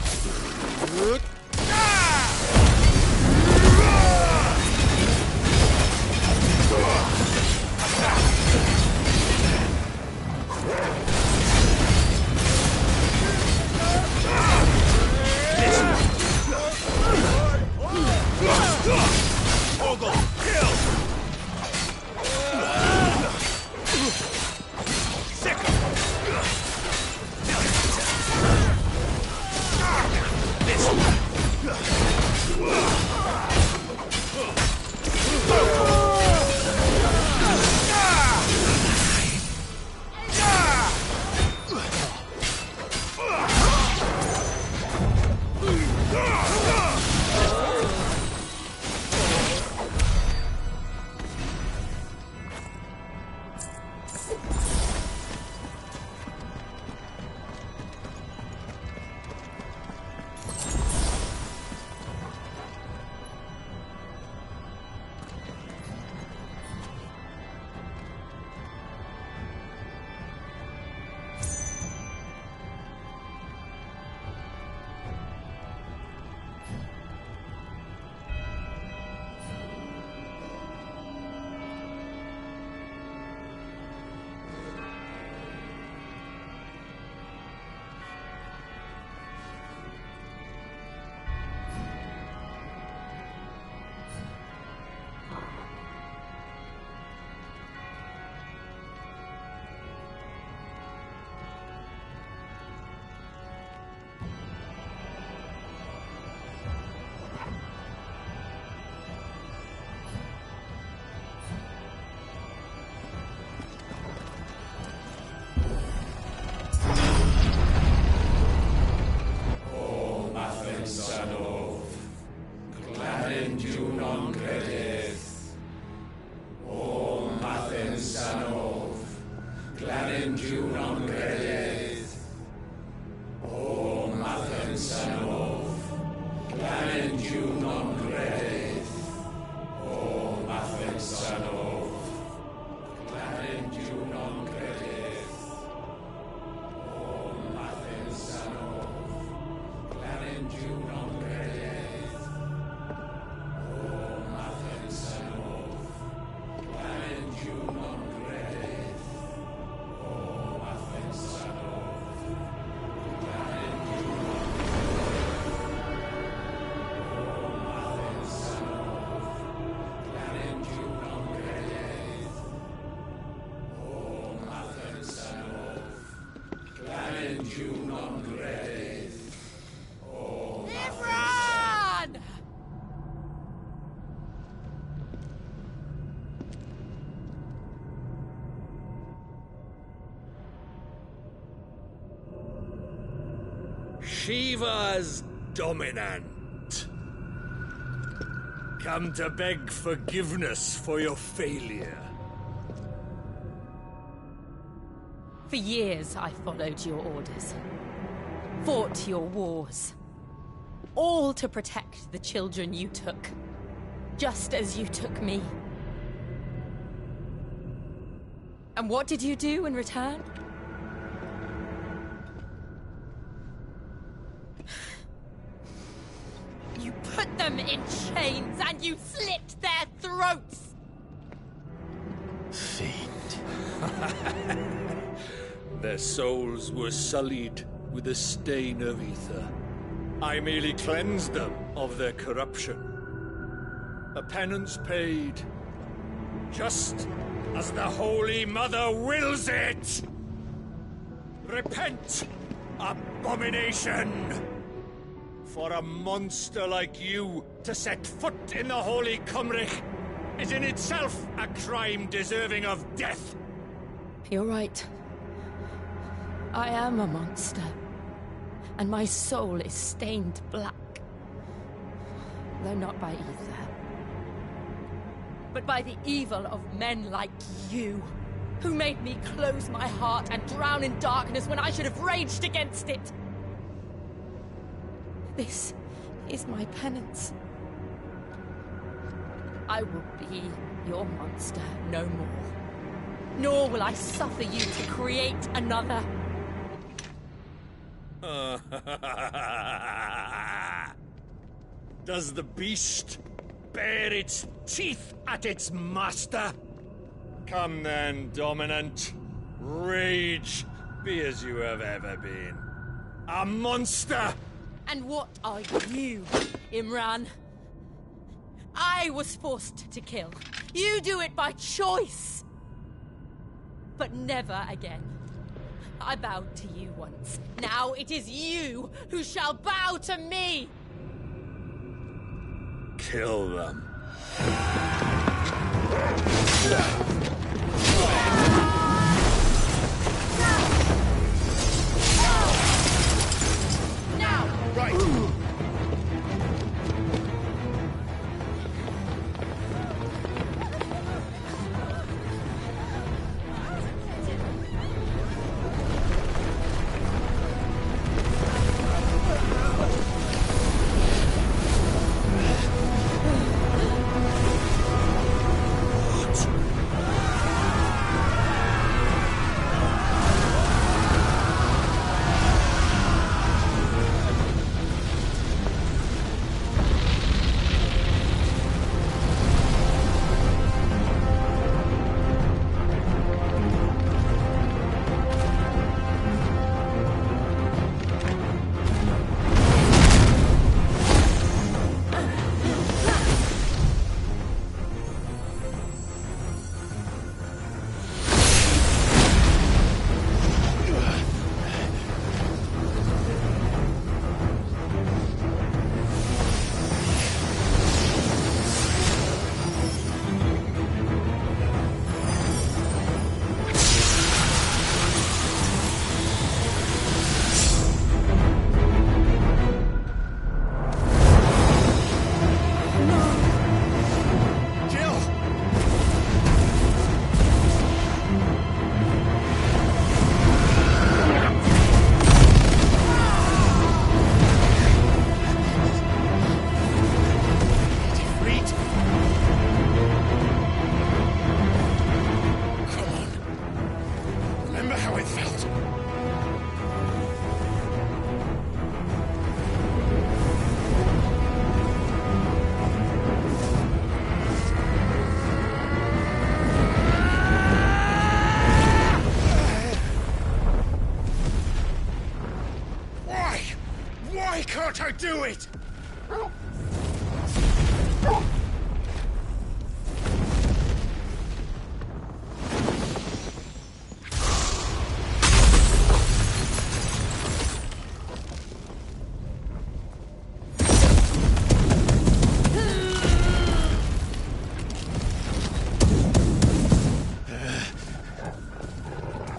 non credes. O Mathen Sanov, Clanenju non credes. O Mathen Sanov, Clanenju non credes. O Mathen Sanov, Clanenju non credes. O Mathen Sanov, Clanenju non credes. O Mathen Sanov, Clanenju non Imran! Shiva's dominant. Come to beg forgiveness for your failure. For years I followed your orders. Fought your wars. All to protect the children you took. Just as you took me. And what did you do in return? You put them in chains and you slit their throats! Fiend. Their souls were sullied with the stain of ether. I merely cleansed them of their corruption. A penance paid, just as the Holy Mother wills it! Repent, abomination! For a monster like you to set foot in the Holy Cymric is in itself a crime deserving of death! You're right. I am a monster. And my soul is stained black. Though not by ether. But by the evil of men like you, who made me close my heart and drown in darkness when I should have raged against it. This is my penance. I will be your monster no more. Nor will I suffer you to create another. Does the beast bare its teeth at its master? Come then, dominant. Rage, be as you have ever been. A monster! And what are you, Imran? I was forced to kill. You do it by choice. But never again. I bowed to you once. Now it is you who shall bow to me! Kill them. Now! Right! it!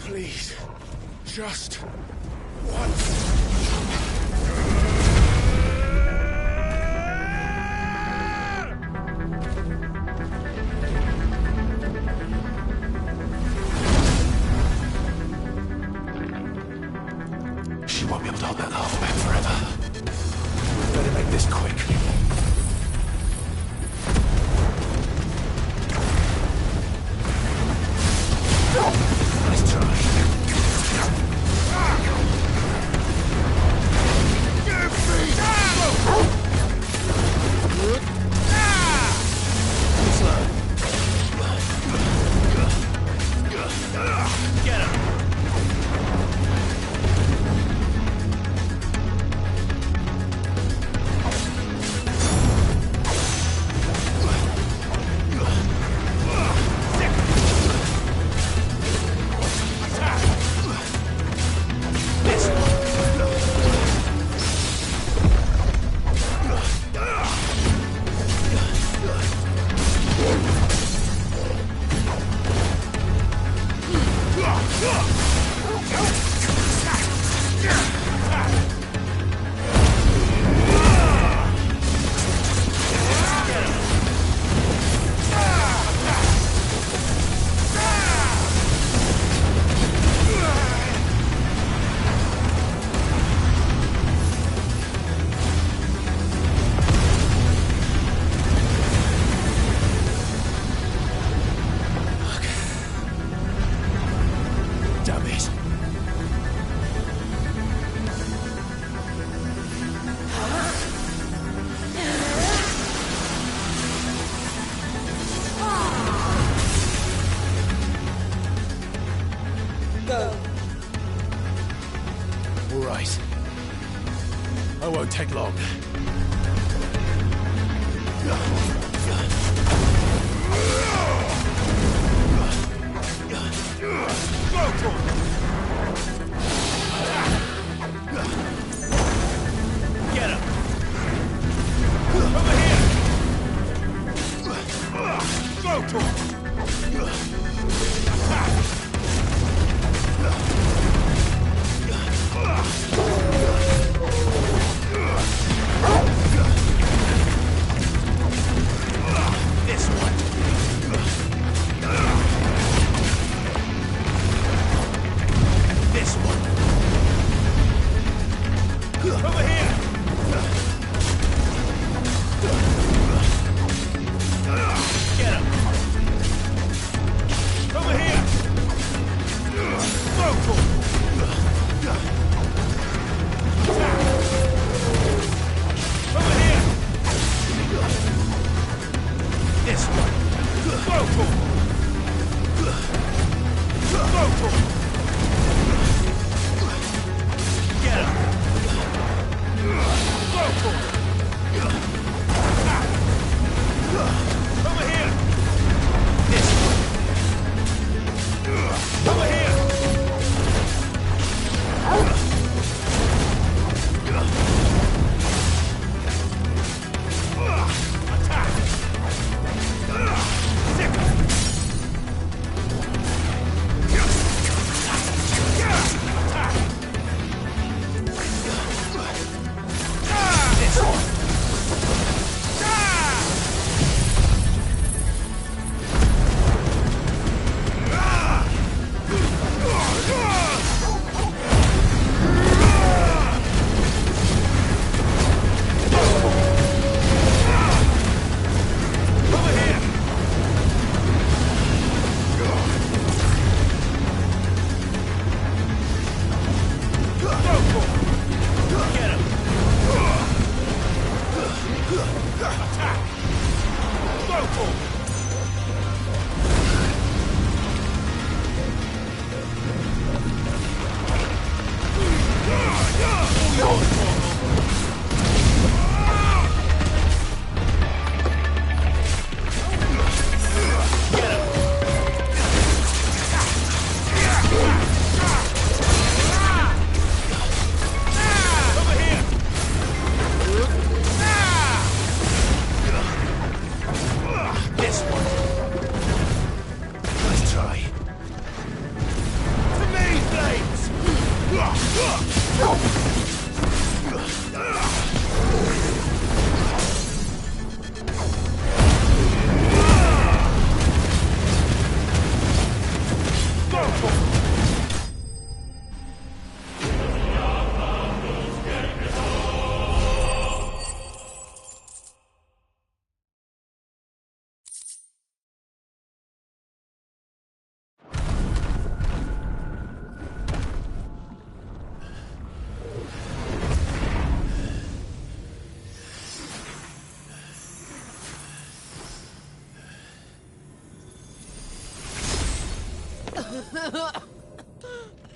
Please, just once. She won't be able to hold that half man forever. Better make this quick. Nice try. Get him! All right. I won't take long. Get him! Over here! Go to him! This one. This one. Over here. Get him.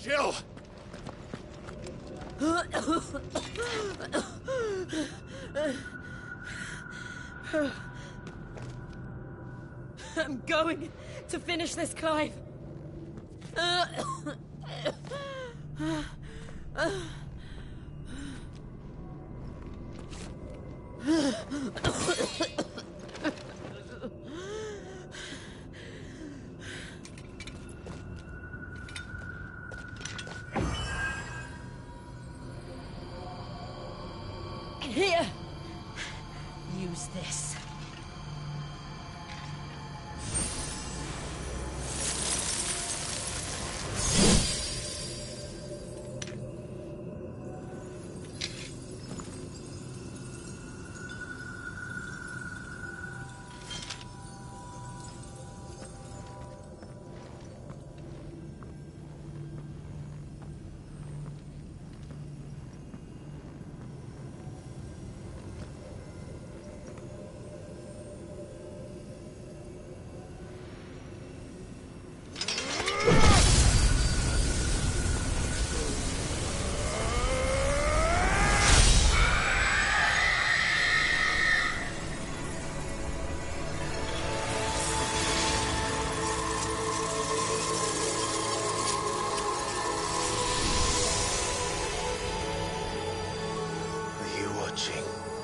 Jill! I'm going to finish this, Clive. Here. Use this.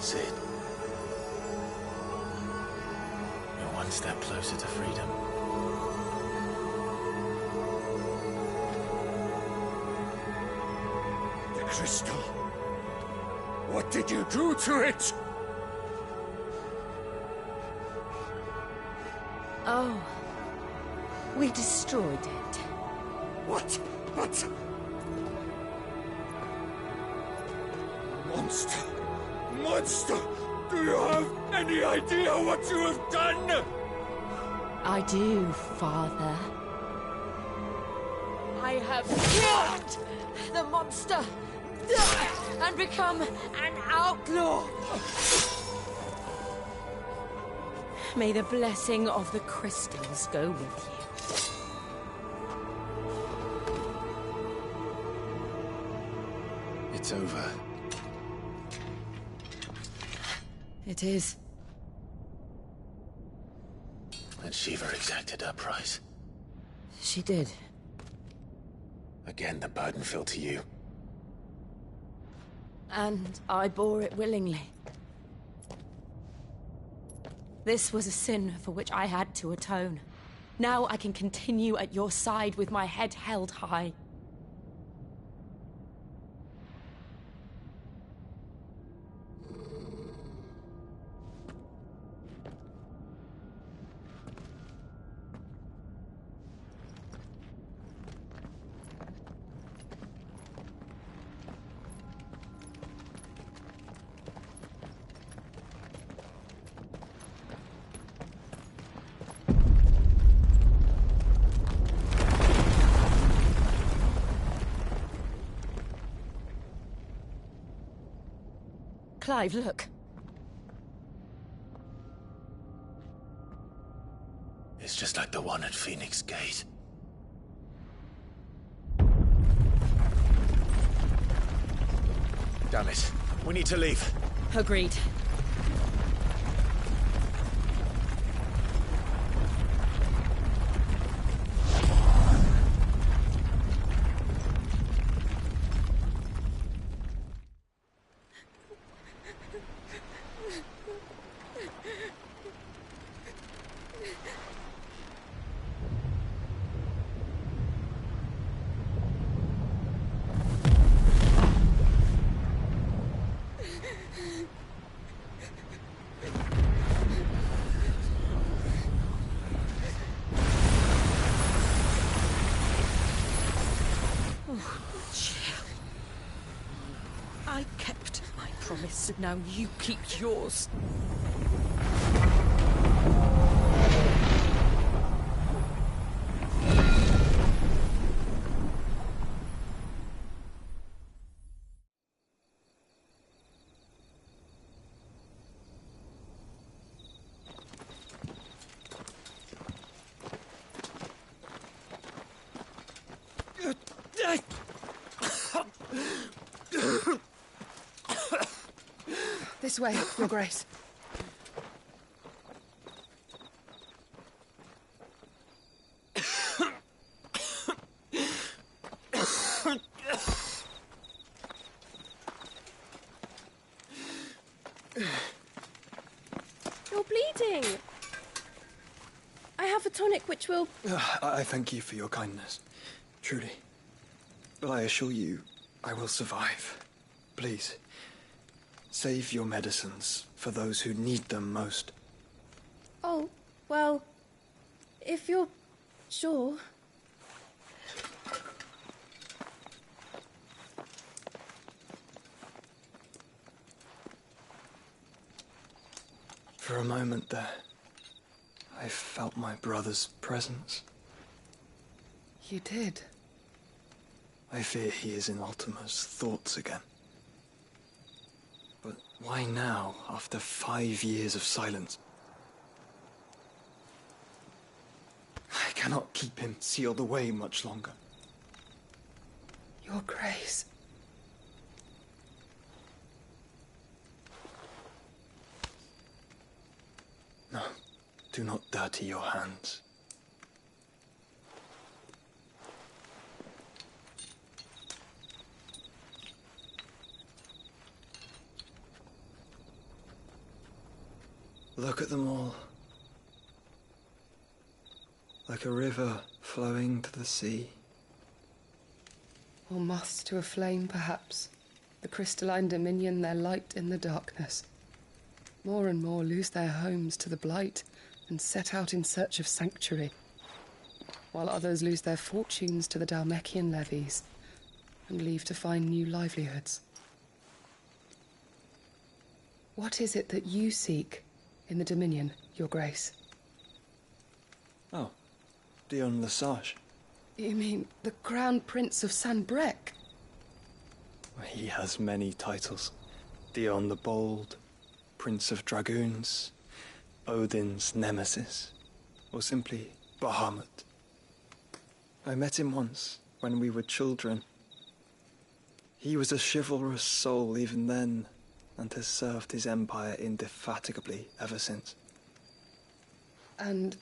Sid. You're one step closer to freedom. The crystal. What did you do to it? Oh. We destroyed it. What? Monster! Monster! Do you have any idea what you have done? I do, Father. I have killed the monster and become an outlaw. May the blessing of the crystals go with you. It's over. It is. And Shiva exacted her price. She did. Again, the burden fell to you. And I bore it willingly. This was a sin for which I had to atone. Now I can continue at your side with my head held high. Clive, look. It's just like the one at Phoenix Gate. Damn it. We need to leave. Agreed. I kept my promise, and now you keep yours. This way, Your Grace. You're bleeding. I have a tonic which will... I thank you for your kindness, truly. But I assure you, I will survive. Please, save your medicines for those who need them most. Oh, well, if you're sure... For a moment there, I felt my brother's presence. You did? I fear he is in Ultima's thoughts again. But why now, after 5 years of silence? I cannot keep him sealed away much longer. Your Grace. No, do not dirty your hands. Look at them all. Like a river flowing to the sea. Or moths to a flame, perhaps. The crystalline dominion, their light in the darkness. More and more lose their homes to the blight and set out in search of sanctuary, while others lose their fortunes to the Dhalmekian levies and leave to find new livelihoods. What is it that you seek in the Dominion, Your Grace? Oh, Dion Lesage. You mean the Crown Prince of Sanbrec? He has many titles. Dion the Bold, Prince of Dragoons, Odin's Nemesis, or simply Bahamut. I met him once, when we were children. He was a chivalrous soul even then, and has served his empire indefatigably ever since. And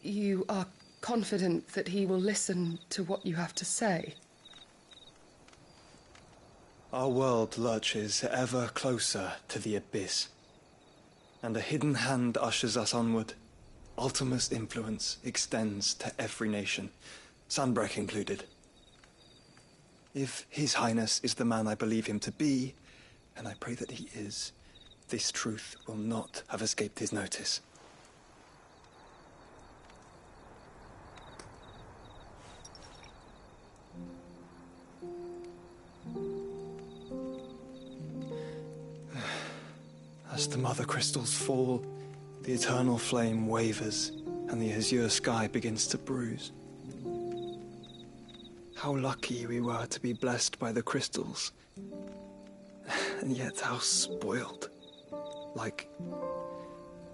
you are confident that he will listen to what you have to say? Our world lurches ever closer to the abyss, and a hidden hand ushers us onward. Ultima's influence extends to every nation, Sanbrec included. If His Highness is the man I believe him to be, and I pray that he is, this truth will not have escaped his notice. As the mother crystals fall, the eternal flame wavers, and the azure sky begins to bruise. How lucky we were to be blessed by the crystals, and yet how spoiled. Like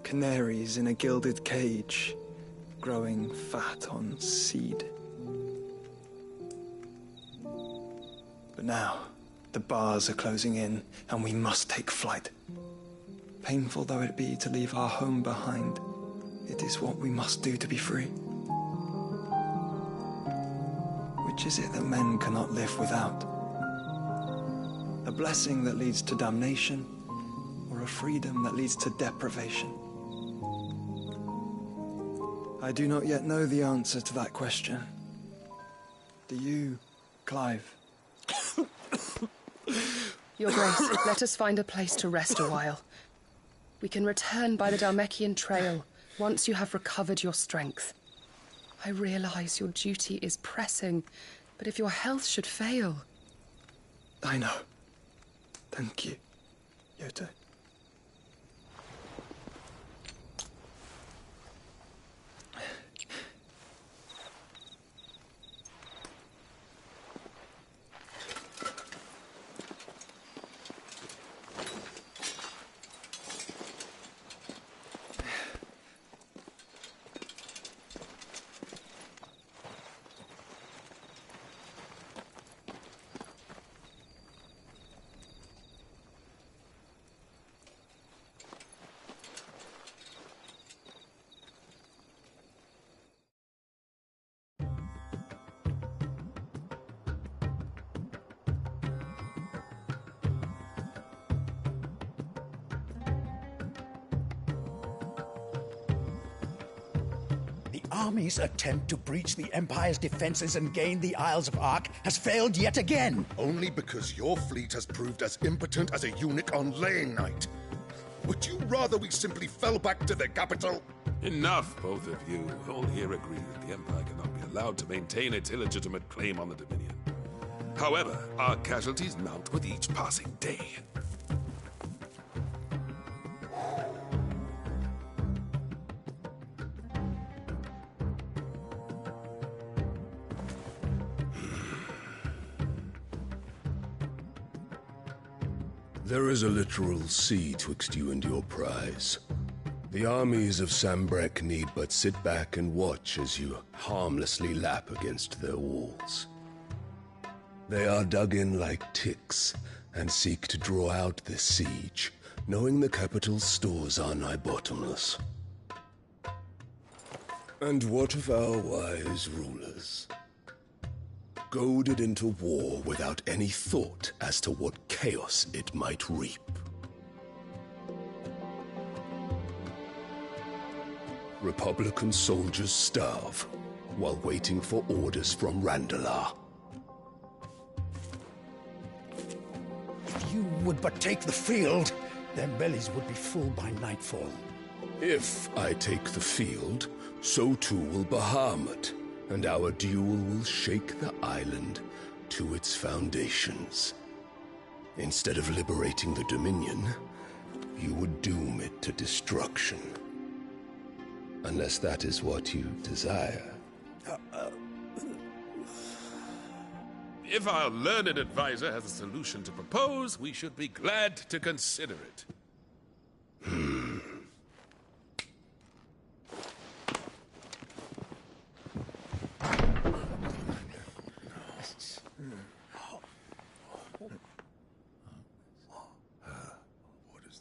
canaries in a gilded cage, growing fat on seed. But now, the bars are closing in, and we must take flight. Painful though it be to leave our home behind, it is what we must do to be free. Which is it that men cannot live without? A blessing that leads to damnation, or a freedom that leads to deprivation? I do not yet know the answer to that question. Do you, Clive? Your Grace, let us find a place to rest a while. We can return by the Dhalmekian trail once you have recovered your strength. I realize your duty is pressing, but if your health should fail... I know. Thank you, Yoto. army's attempt to breach the Empire's defenses and gain the Isles of Ark has failed yet again. Only because your fleet has proved as impotent as a eunuch on laying night. Would you rather we simply fell back to the capital? Enough, both of you. All here agree that the Empire cannot be allowed to maintain its illegitimate claim on the Dominion. However, our casualties mount with each passing day. There is a literal sea twixt you and your prize. The armies of Sambrek need but sit back and watch as you harmlessly lap against their walls. They are dug in like ticks and seek to draw out this siege, knowing the capital's stores are nigh bottomless. And what of our wise rulers? Goaded into war without any thought as to what chaos it might reap. Republican soldiers starve while waiting for orders from Randalar. If you would but take the field, their bellies would be full by nightfall. If I take the field, so too will Bahamut, and our duel will shake the island to its foundations. Instead of liberating the Dominion, you would doom it to destruction. Unless that is what you desire. If our learned advisor has a solution to propose, we should be glad to consider it.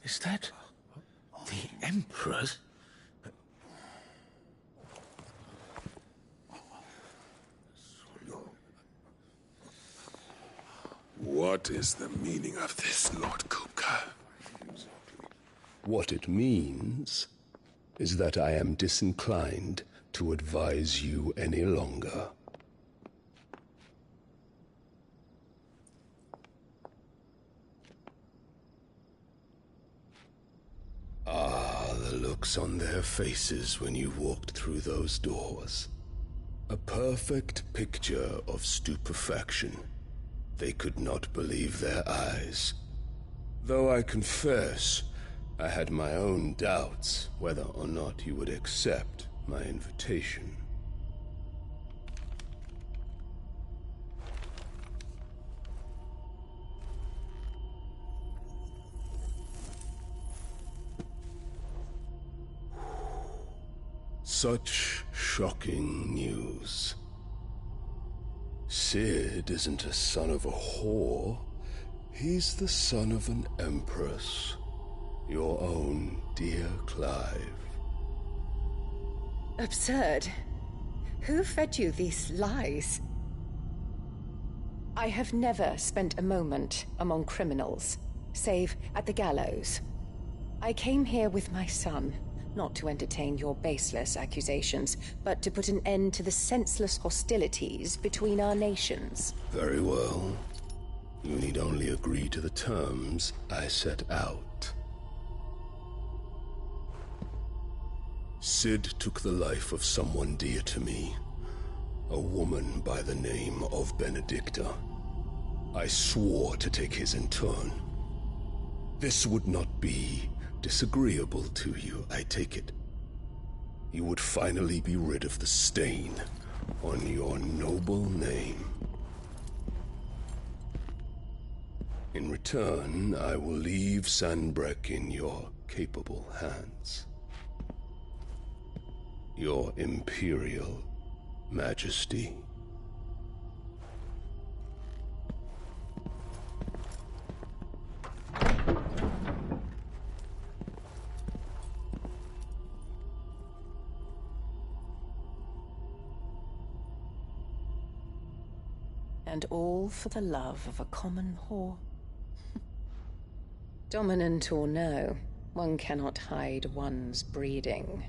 Is that the Emperor's? What is the meaning of this, Lord Kupka? What it means is that I am disinclined to advise you any longer. Ah, the looks on their faces when you walked through those doors. A perfect picture of stupefaction. They could not believe their eyes. Though I confess, I had my own doubts whether or not you would accept my invitation. Such shocking news. Sid isn't a son of a whore. He's the son of an empress. Your own dear Clive. Absurd. Who fed you these lies? I have never spent a moment among criminals, save at the gallows. I came here with my son, not to entertain your baseless accusations, but to put an end to the senseless hostilities between our nations. Very well. You need only agree to the terms I set out. Sid took the life of someone dear to me, a woman by the name of Benedicta. I swore to take his in turn. This would not be disagreeable to you, I take it. You would finally be rid of the stain on your noble name. In return, I will leave Sanbrek in your capable hands. Your Imperial Majesty. And all for the love of a common whore. Dominant or no, one cannot hide one's breeding.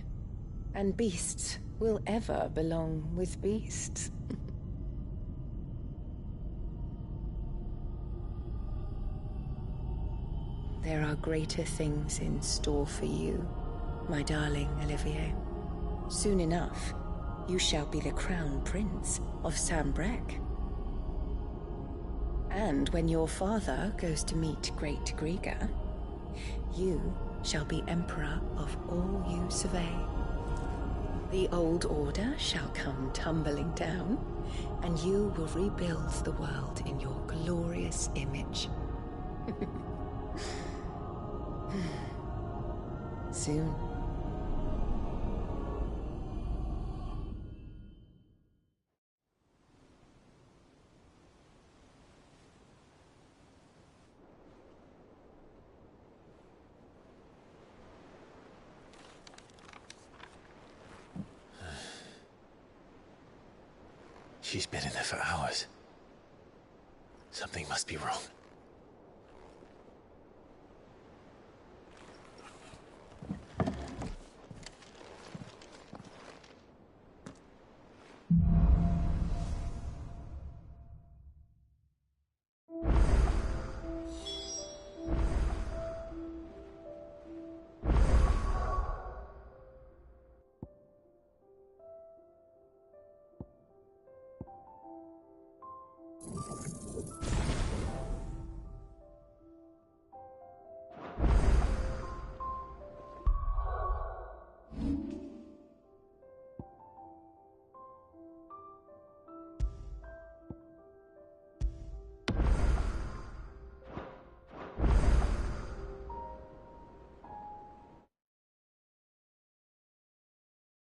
And beasts will ever belong with beasts. There are greater things in store for you, my darling Olivier. Soon enough, you shall be the crown prince of Sambrec. And when your father goes to meet Great Griga, you shall be emperor of all you survey. The old order shall come tumbling down, and you will rebuild the world in your glorious image. Soon. She's been in there for hours. Something must be wrong.